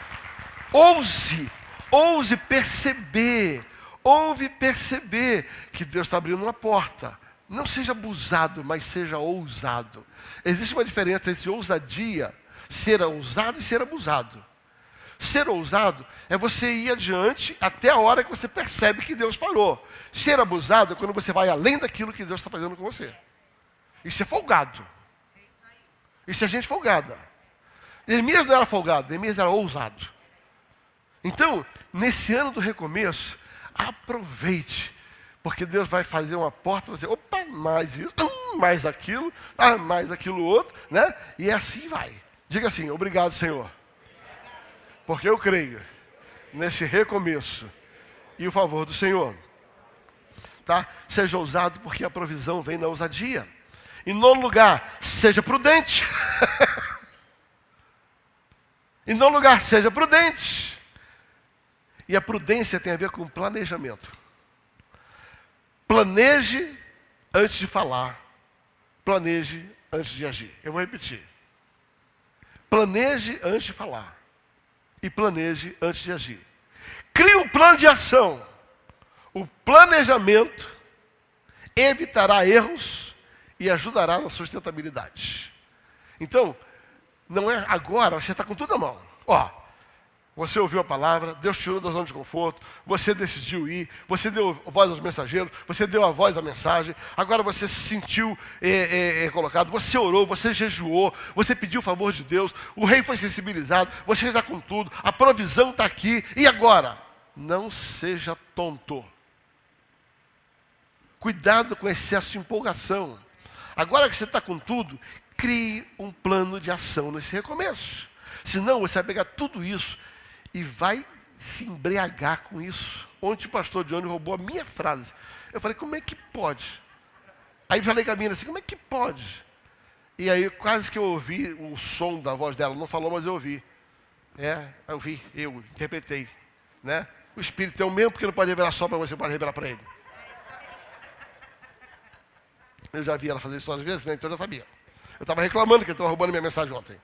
Ouse perceber. Ouve perceber que Deus está abrindo uma porta. Não seja abusado, mas seja ousado. Existe uma diferença entre ousadia, ser ousado e ser abusado. Ser ousado é você ir adiante até a hora que você percebe que Deus parou. Ser abusado é quando você vai além daquilo que Deus está fazendo com você. Isso é folgado. Isso é gente folgada. Neemias não era folgado, Neemias era ousado. Então, nesse ano do recomeço, aproveite. Porque Deus vai fazer uma porta, você, opa, mais isso, mais aquilo, mais aquilo outro, né? E assim vai. Diga assim: obrigado, Senhor. Porque eu creio nesse recomeço e o favor do Senhor. Tá? Seja ousado, porque a provisão vem na ousadia. Em nono lugar, seja prudente. Em nono lugar, seja prudente. E a prudência tem a ver com planejamento. Planeje antes de falar. Planeje antes de agir. Eu vou repetir. Planeje antes de falar. E planeje antes de agir. Crie um plano de ação. O planejamento evitará erros e ajudará na sustentabilidade. Então, não é agora, você está com tudo na mão. Você ouviu a palavra, Deus tirou da zona de conforto, você decidiu ir, você deu voz aos mensageiros, você deu a voz à mensagem, agora você se sentiu colocado, você orou, você jejuou, você pediu o favor de Deus, o rei foi sensibilizado, você está com tudo, a provisão está aqui, e agora? Não seja tonto. Cuidado com excesso de empolgação. Agora que você está com tudo, crie um plano de ação nesse recomeço. Senão você vai pegar tudo isso e vai se embriagar com isso. Ontem o pastor Johnny roubou a minha frase. Eu falei, como é que pode? Aí falei com a menina assim, como é que pode? E aí quase que eu ouvi o som da voz dela. Não falou, mas eu ouvi. Eu interpretei. Né? O Espírito é o mesmo, porque não pode revelar só para você, pode revelar para ele. Eu já vi ela fazer isso várias vezes, né? Então eu já sabia. Eu estava reclamando que ele estava roubando minha mensagem ontem.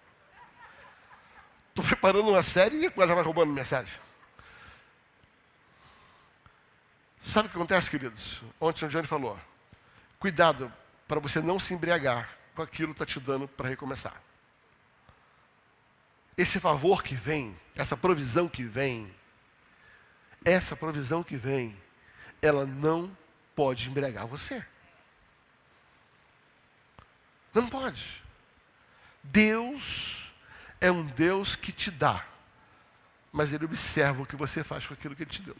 Estou preparando uma série e agora já vai roubando minha mensagem. Sabe o que acontece, queridos? Ontem o Johnny falou, cuidado para você não se embriagar com aquilo que está te dando para recomeçar. Esse favor que vem, essa provisão que vem, ela não pode embriagar você. Não pode. Deus é um Deus que te dá, mas Ele observa o que você faz com aquilo que Ele te deu.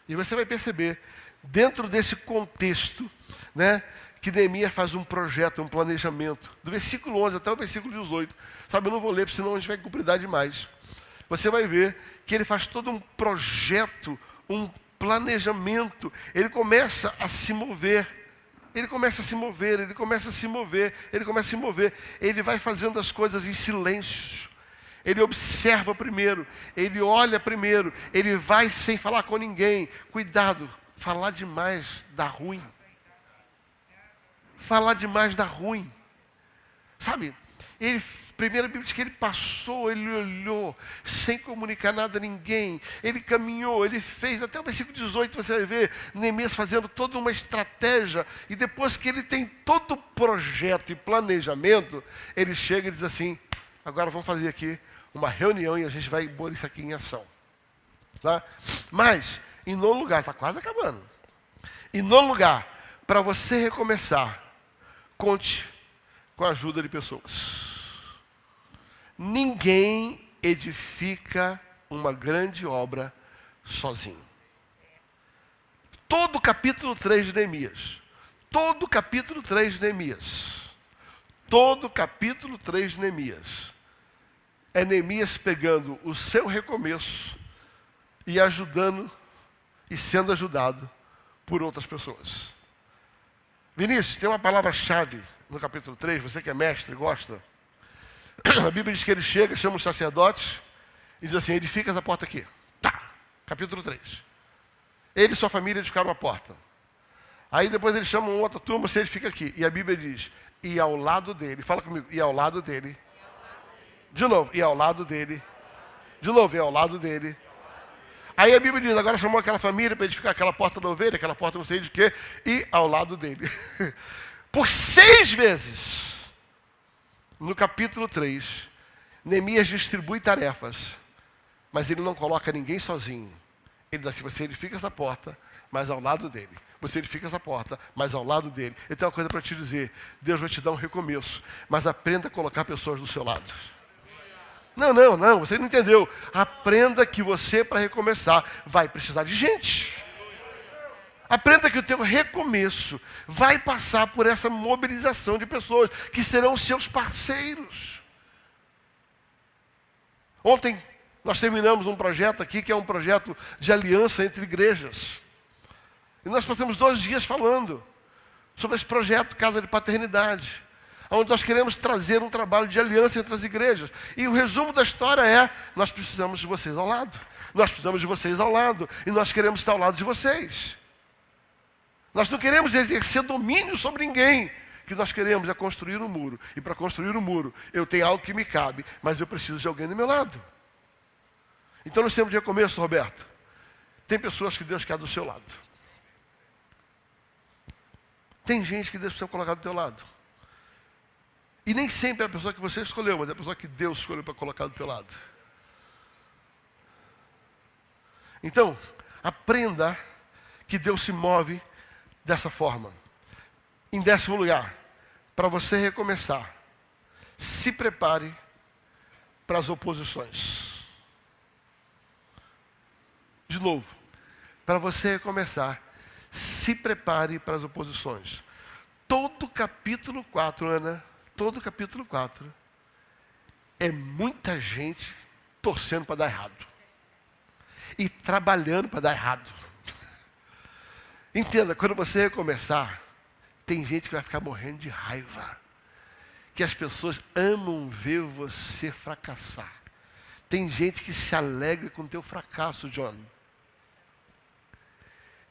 E você vai perceber, dentro desse contexto, né, que Neemias faz um projeto, um planejamento, do versículo 11 até o versículo 18. Sabe, eu não vou ler, porque senão a gente vai cumprir demais. Você vai ver que ele faz todo um projeto, um planejamento. Ele começa a se mover. Ele vai fazendo as coisas em silêncio. Ele observa primeiro, ele olha primeiro, ele vai sem falar com ninguém. Cuidado, falar demais dá ruim. Sabe, primeiro a Bíblia diz que ele passou, ele olhou, sem comunicar nada a ninguém. Ele caminhou, ele fez, até o versículo 18 você vai ver Neemias fazendo toda uma estratégia. E depois que ele tem todo o projeto e planejamento, ele chega e diz assim, agora vamos fazer aqui uma reunião e a gente vai pôr isso aqui em ação. Tá? Mas, em nono lugar, está quase acabando. Em nono lugar, para você recomeçar, conte com a ajuda de pessoas. Ninguém edifica uma grande obra sozinho. Todo o capítulo 3 de Neemias. É Neemias pegando o seu recomeço e ajudando e sendo ajudado por outras pessoas. Vinícius, tem uma palavra-chave no capítulo 3, você que é mestre, gosta. A Bíblia diz que ele chega, chama os sacerdotes e diz assim, edifica essa porta aqui. Tá, capítulo 3. Ele e sua família edificaram uma porta. Aí depois ele chama uma outra turma, você edifica aqui. E a Bíblia diz, e ao lado dele, fala comigo, e ao lado dele. De novo, e ao lado dele. De novo, e ao lado dele. Aí a Bíblia diz, agora chamou aquela família para edificar aquela porta da ovelha, aquela porta não sei de quê, e ao lado dele. Por 6 vezes, no capítulo 3, Neemias distribui tarefas, mas ele não coloca ninguém sozinho. Ele diz assim, você edifica essa porta, mas ao lado dele. Você edifica essa porta, mas ao lado dele. Eu tenho uma coisa para te dizer, Deus vai te dar um recomeço, mas aprenda a colocar pessoas do seu lado. Não, você não entendeu. Aprenda que você, para recomeçar, vai precisar de gente. Aprenda que o teu recomeço vai passar por essa mobilização de pessoas que serão seus parceiros. Ontem nós terminamos um projeto aqui que é um projeto de aliança entre igrejas. E nós passamos 2 dias falando sobre esse projeto Casa de Paternidade, onde nós queremos trazer um trabalho de aliança entre as igrejas. E o resumo da história é, nós precisamos de vocês ao lado. E nós queremos estar ao lado de vocês. Nós não queremos exercer domínio sobre ninguém. O que nós queremos é construir um muro. E para construir um muro, eu tenho algo que me cabe, mas eu preciso de alguém do meu lado. Então, no tempo de recomeço, Roberto, tem pessoas que Deus quer do seu lado. Tem gente que Deus precisa colocar do teu lado. E nem sempre é a pessoa que você escolheu, mas é a pessoa que Deus escolheu para colocar do teu lado. Então, aprenda que Deus se move dessa forma. Em 10º lugar, para você recomeçar, se prepare para as oposições. De novo, para você recomeçar, se prepare para as oposições. Todo capítulo 4, Ana, todo capítulo 4 é muita gente, torcendo para dar errado. E trabalhando para dar errado. Entenda, quando você recomeçar, tem gente que vai ficar morrendo de raiva. Que as pessoas amam ver você fracassar. Tem gente que se alegra com o teu fracasso, Johnny.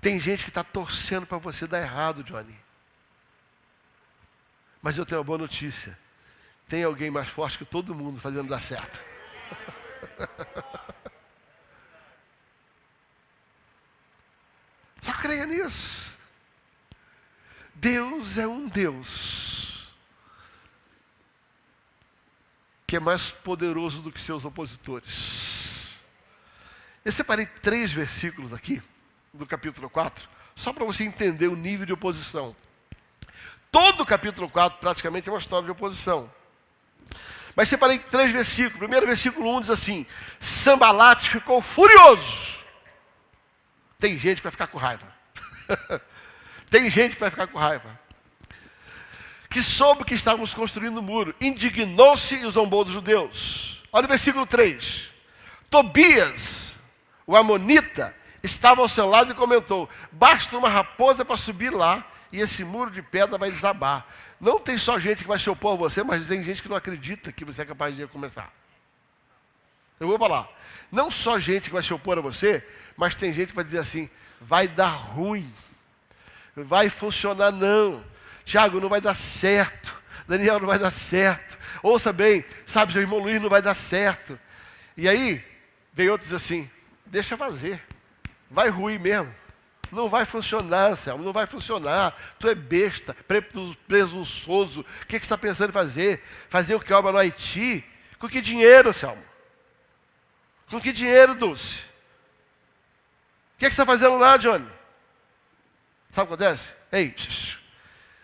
Tem gente que está torcendo para você dar errado, Johnny. Mas eu tenho uma boa notícia. Tem alguém mais forte que todo mundo fazendo dar certo. Só creia nisso. Deus é um Deus que é mais poderoso do que seus opositores. Eu separei 3 versículos aqui, do capítulo 4, só para você entender o nível de oposição. Todo o capítulo 4 praticamente é uma história de oposição. Mas separei 3 versículos. Primeiro versículo 1 diz assim: Sambalate ficou furioso. Tem gente que vai ficar com raiva. Tem gente que vai ficar com raiva. Que soube que estávamos construindo o muro, indignou-se e zombou dos judeus. Olha o versículo 3. Tobias, o amonita, estava ao seu lado e comentou: basta uma raposa para subir lá e esse muro de pedra vai desabar. Não tem só gente que vai se opor a você, mas tem gente que não acredita que você é capaz de recomeçar. Eu vou falar. Não só gente que vai se opor a você, mas tem gente que vai dizer assim: vai dar ruim. Não vai funcionar não. Tiago, não vai dar certo. Daniel, não vai dar certo. Ouça bem, sabe, seu irmão Luiz, não vai dar certo. E aí, vem outros assim: deixa fazer. Vai ruir mesmo. Não vai funcionar, Anselmo, não vai funcionar. Tu é besta, presunçoso. O que você está pensando em fazer? Fazer o que obra no Haiti? Com que dinheiro, Anselmo? Com que dinheiro, Dulce? O que você está fazendo lá, Johnny? Sabe o que acontece? Ei,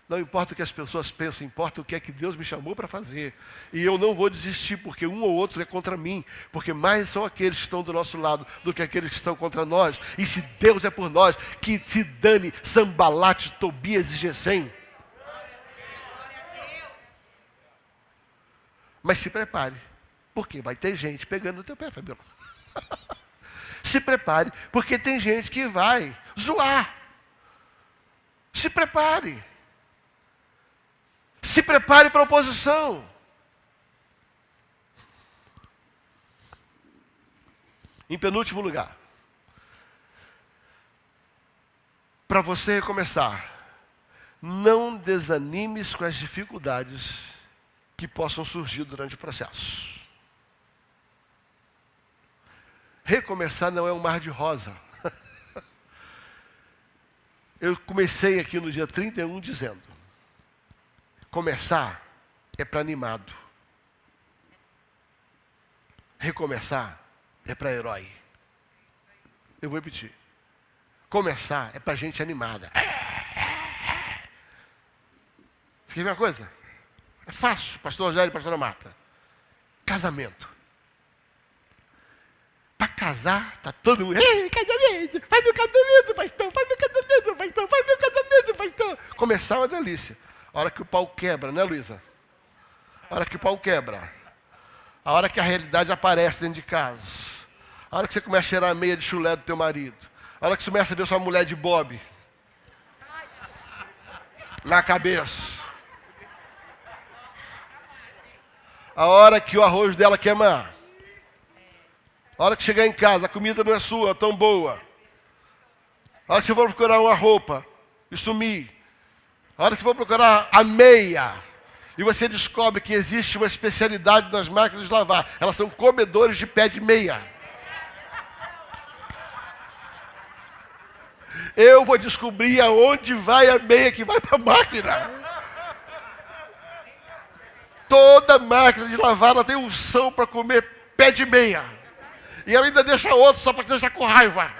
não importa o que as pessoas pensam, importa o que é que Deus me chamou para fazer. E eu não vou desistir, porque um ou outro é contra mim. Porque mais são aqueles que estão do nosso lado do que aqueles que estão contra nós. E se Deus é por nós, que se dane Sambalate, Tobias e Gesem. Mas se prepare, porque vai ter gente pegando no teu pé, Fabiola. Se prepare, porque tem gente que vai zoar. Se prepare. Se prepare para a oposição. Em penúltimo lugar, para você recomeçar, não desanimes com as dificuldades que possam surgir durante o processo. Recomeçar não é um mar de rosa. Eu comecei aqui no dia 31 dizendo: começar é para animado. Recomeçar é para herói. Eu vou repetir. Começar é para gente animada. Você quer ver uma coisa? É fácil, pastor Rogério e pastora Marta. Casamento. Para casar, tá todo mundo: ei, casamento, faz meu casamento, pastor, faz meu casamento, pastor, faz meu casamento, pastor. Começar é uma delícia. A hora que o pau quebra, né, Luísa? A hora que o pau quebra. A hora que a realidade aparece dentro de casa. A hora que você começa a cheirar a meia de chulé do teu marido. A hora que você começa a ver sua mulher de bob na cabeça. A hora que o arroz dela queimar. A hora que chegar em casa, a comida não é sua, tão boa. A hora que você for procurar uma roupa e sumir. A hora que for procurar a meia e você descobre que existe uma especialidade nas máquinas de lavar. Elas são comedores de pé de meia. Eu vou descobrir aonde vai a meia que vai para a máquina. Toda máquina de lavar ela tem unção para comer pé de meia. E ela ainda deixa outro só para te deixar com raiva.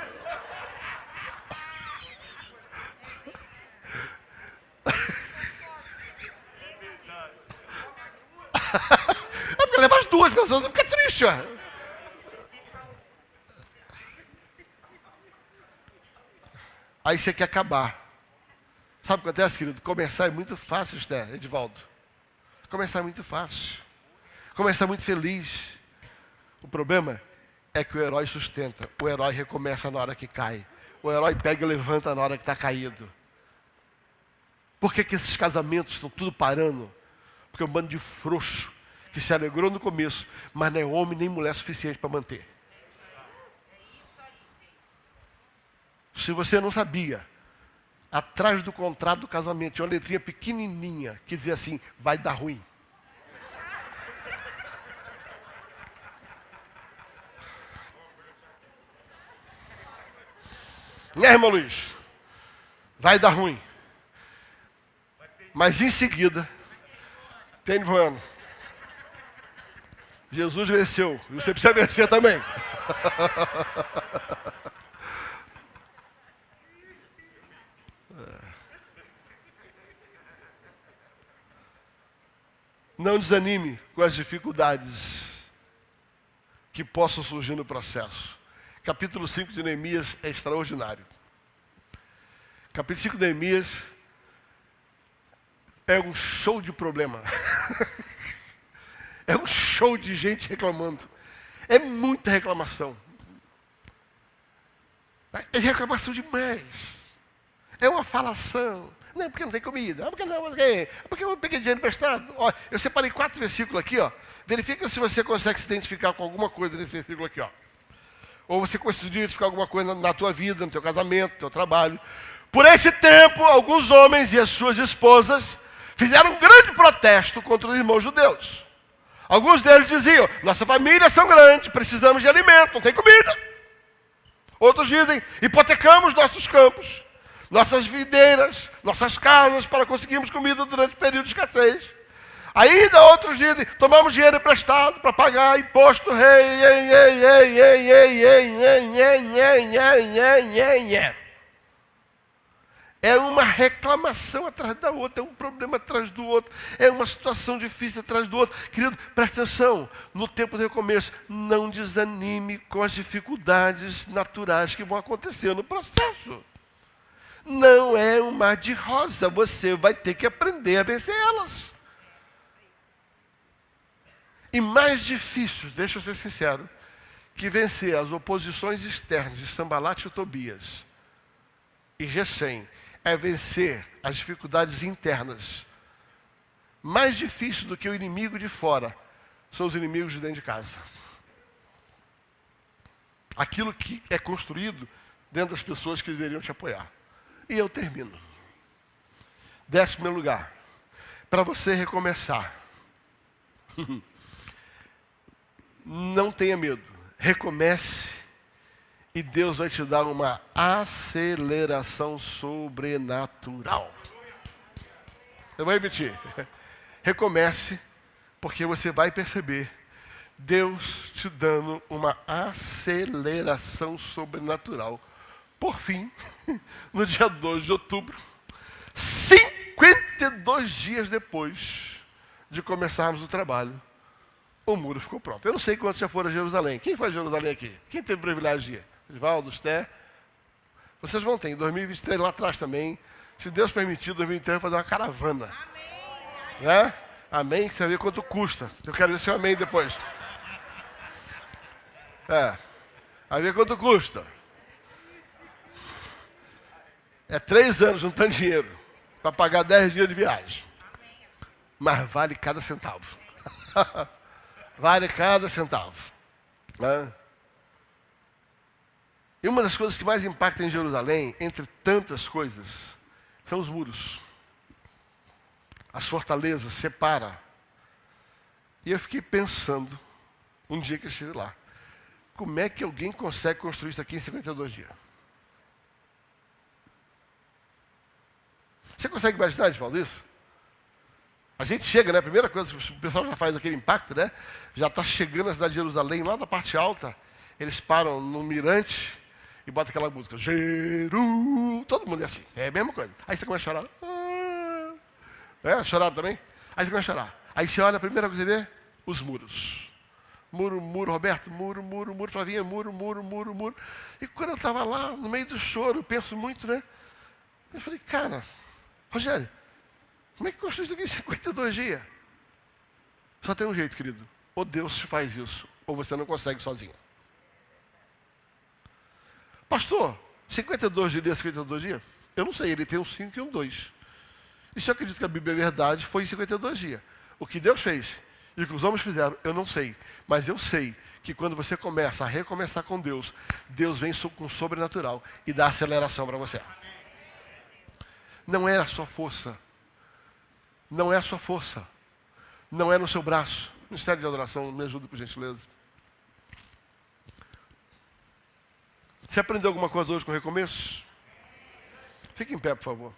É porque leva as duas pessoas, não fica triste, ó. Aí você quer acabar. Sabe o que acontece, querido? Começar é muito fácil, Edivaldo. Começar é muito fácil. Começar é muito feliz. O problema é que o herói sustenta. O herói recomeça na hora que cai. O herói pega e levanta na hora que está caído. Por que esses casamentos estão tudo parando? Porque é um bando de frouxo que se alegrou no começo, mas não é homem nem mulher suficiente para manter. Se você não sabia, atrás do contrato do casamento tinha uma letrinha pequenininha que dizia assim: vai dar ruim. Né, irmão Luiz? Vai dar ruim. Mas em seguida, tem voando. Jesus venceu. E você precisa vencer também. Não desanime com as dificuldades que possam surgir no processo. Capítulo 5 de Neemias é extraordinário. Capítulo 5 de Neemias é um show de problema. É um show de gente reclamando. É muita reclamação. É reclamação demais. É uma falação. Não, porque não tem comida. Porque eu peguei dinheiro emprestado. Ó, eu separei 4 versículos aqui, ó. Verifica se você consegue se identificar com alguma coisa nesse versículo aqui, ó. Ou você consegue identificar alguma coisa na tua vida, no teu casamento, no teu trabalho. Por esse tempo, alguns homens e as suas esposas fizeram um grande protesto contra os irmãos judeus. Alguns deles diziam: nossa família são grandes, precisamos de alimento, não tem comida. Outros dizem: hipotecamos nossos campos, nossas videiras, nossas casas para conseguirmos comida durante o período de escassez. Ainda outros dizem: tomamos dinheiro emprestado para pagar imposto rei. É uma reclamação atrás da outra, é um problema atrás do outro, é uma situação difícil atrás do outro. Querido, presta atenção, no tempo do recomeço, não desanime com as dificuldades naturais que vão acontecer no processo. Não é um mar de rosa, você vai ter que aprender a vencer elas. E mais difícil, deixa eu ser sincero, que vencer as oposições externas de Sambalate e Tobias e Gesem, é vencer as dificuldades internas. Mais difícil do que o inimigo de fora são os inimigos de dentro de casa. Aquilo que é construído dentro das pessoas que deveriam te apoiar. E eu termino. 10º lugar, para você recomeçar. Não tenha medo. Recomece. E Deus vai te dar uma aceleração sobrenatural. Eu vou repetir. Recomece, porque você vai perceber Deus te dando uma aceleração sobrenatural. Por fim, no dia 2 de outubro, 52 dias depois de começarmos o trabalho, o muro ficou pronto. Eu não sei quantos já foram a Jerusalém. Quem foi a Jerusalém aqui? Quem teve o privilégio de ir? Osvaldo, Sté. Vocês vão ter, em 2023 lá atrás também. Se Deus permitir, em 2023 vai fazer uma caravana. Amém. Né? Amém? Você vai ver quanto custa. Eu quero ver seu amém depois. Vai ver quanto custa. É 3 anos juntando dinheiro para pagar 10 dias de viagem. Mas vale cada centavo. Vale cada centavo. Né? E uma das coisas que mais impacta em Jerusalém, entre tantas coisas, são os muros. As fortalezas separam. E eu fiquei pensando, um dia que eu estive lá, como é que alguém consegue construir isso aqui em 52 dias? Você consegue imaginar, Edvaldo, isso? A gente chega, né? A primeira coisa que o pessoal já faz aquele impacto, né? Já está chegando na cidade de Jerusalém, lá da parte alta. Eles param no mirante e botam aquela música. Todo mundo é assim. É a mesma coisa. Aí você começa a chorar. Chorar também? Aí você começa a chorar. Aí você olha, a primeira coisa que você vê, os muros. Muro, Roberto. Muro, Flavinha. Muro. E quando eu estava lá, no meio do choro, eu penso muito, né? Eu falei, cara, Rogério, como é que construi isso aqui em 52 dias? Só tem um jeito, querido. Ou Deus faz isso, ou você não consegue sozinho. Pastor, 52 dias, 52 dias? Eu não sei, ele tem um 5 e um 2. E se eu acredito que a Bíblia é verdade, foi em 52 dias. O que Deus fez e o que os homens fizeram, eu não sei. Mas eu sei que quando você começa a recomeçar com Deus, Deus vem com o sobrenatural e dá aceleração para você. Não é a sua força. Não é a sua força. Não é no seu braço. Ministério de adoração, me ajuda por gentileza. Você aprendeu alguma coisa hoje com o recomeço? Fique em pé, por favor.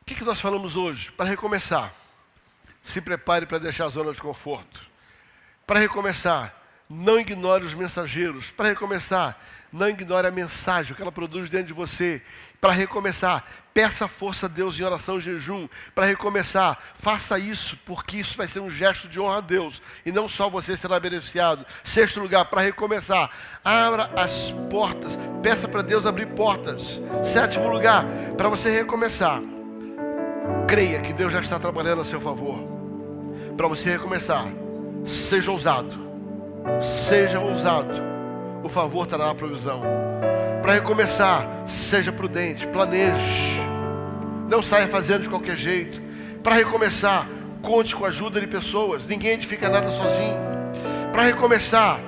O que nós falamos hoje? Para recomeçar, se prepare para deixar a zona de conforto. Para recomeçar, não ignore os mensageiros. Para recomeçar, não ignore a mensagem, o que ela produz dentro de você. Para recomeçar, peça força a Deus em oração e jejum. Para recomeçar, faça isso, porque isso vai ser um gesto de honra a Deus. E não só você será beneficiado. Sexto lugar, para recomeçar, abra as portas. Peça para Deus abrir portas. Sétimo lugar, para você recomeçar, creia que Deus já está trabalhando a seu favor. Para você recomeçar, seja ousado. Seja ousado. O favor trará a provisão. Para recomeçar, seja prudente, planeje. Não saia fazendo de qualquer jeito. Para recomeçar, conte com a ajuda de pessoas. Ninguém edifica nada sozinho. Para recomeçar,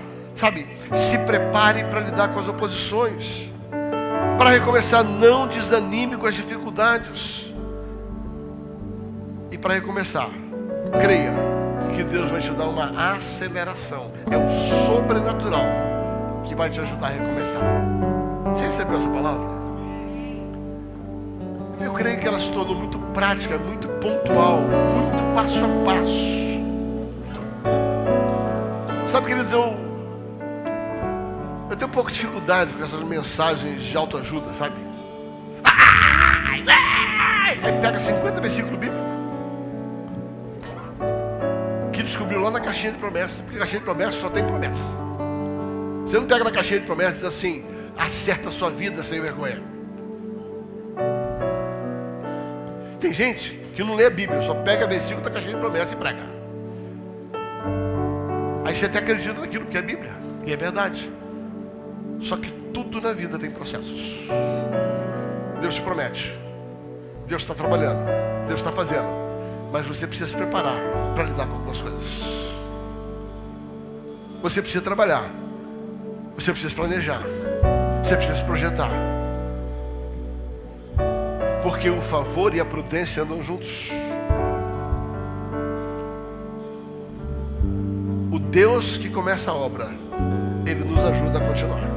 se prepare para lidar com as oposições. Para recomeçar, não desanime com as dificuldades. E para recomeçar, creia que Deus vai te dar uma aceleração. É o sobrenatural que vai te ajudar a recomeçar. Você recebeu essa palavra? Eu creio que ela se tornou muito prática, muito pontual, muito passo a passo. Sabe, queridos, eu tenho um pouco de dificuldade com essas mensagens de autoajuda, sabe? Aí pega 50 versículos bíblicos que descobriu lá na caixinha de promessa, porque a caixinha de promessa só tem promessa. Você não pega na caixinha de promessa e diz assim: acerta a sua vida sem vergonha. Tem gente que não lê a Bíblia, só pega versículo da caixinha de promessa e prega. Aí você até acredita naquilo que é Bíblia, e é verdade. Só que tudo na vida tem processos. Deus te promete, Deus está trabalhando, Deus está fazendo. Mas você precisa se preparar para lidar com algumas coisas. Você precisa trabalhar. Você precisa planejar. Você precisa se projetar. Porque o favor e a prudência andam juntos. O Deus que começa a obra, Ele nos ajuda a continuar.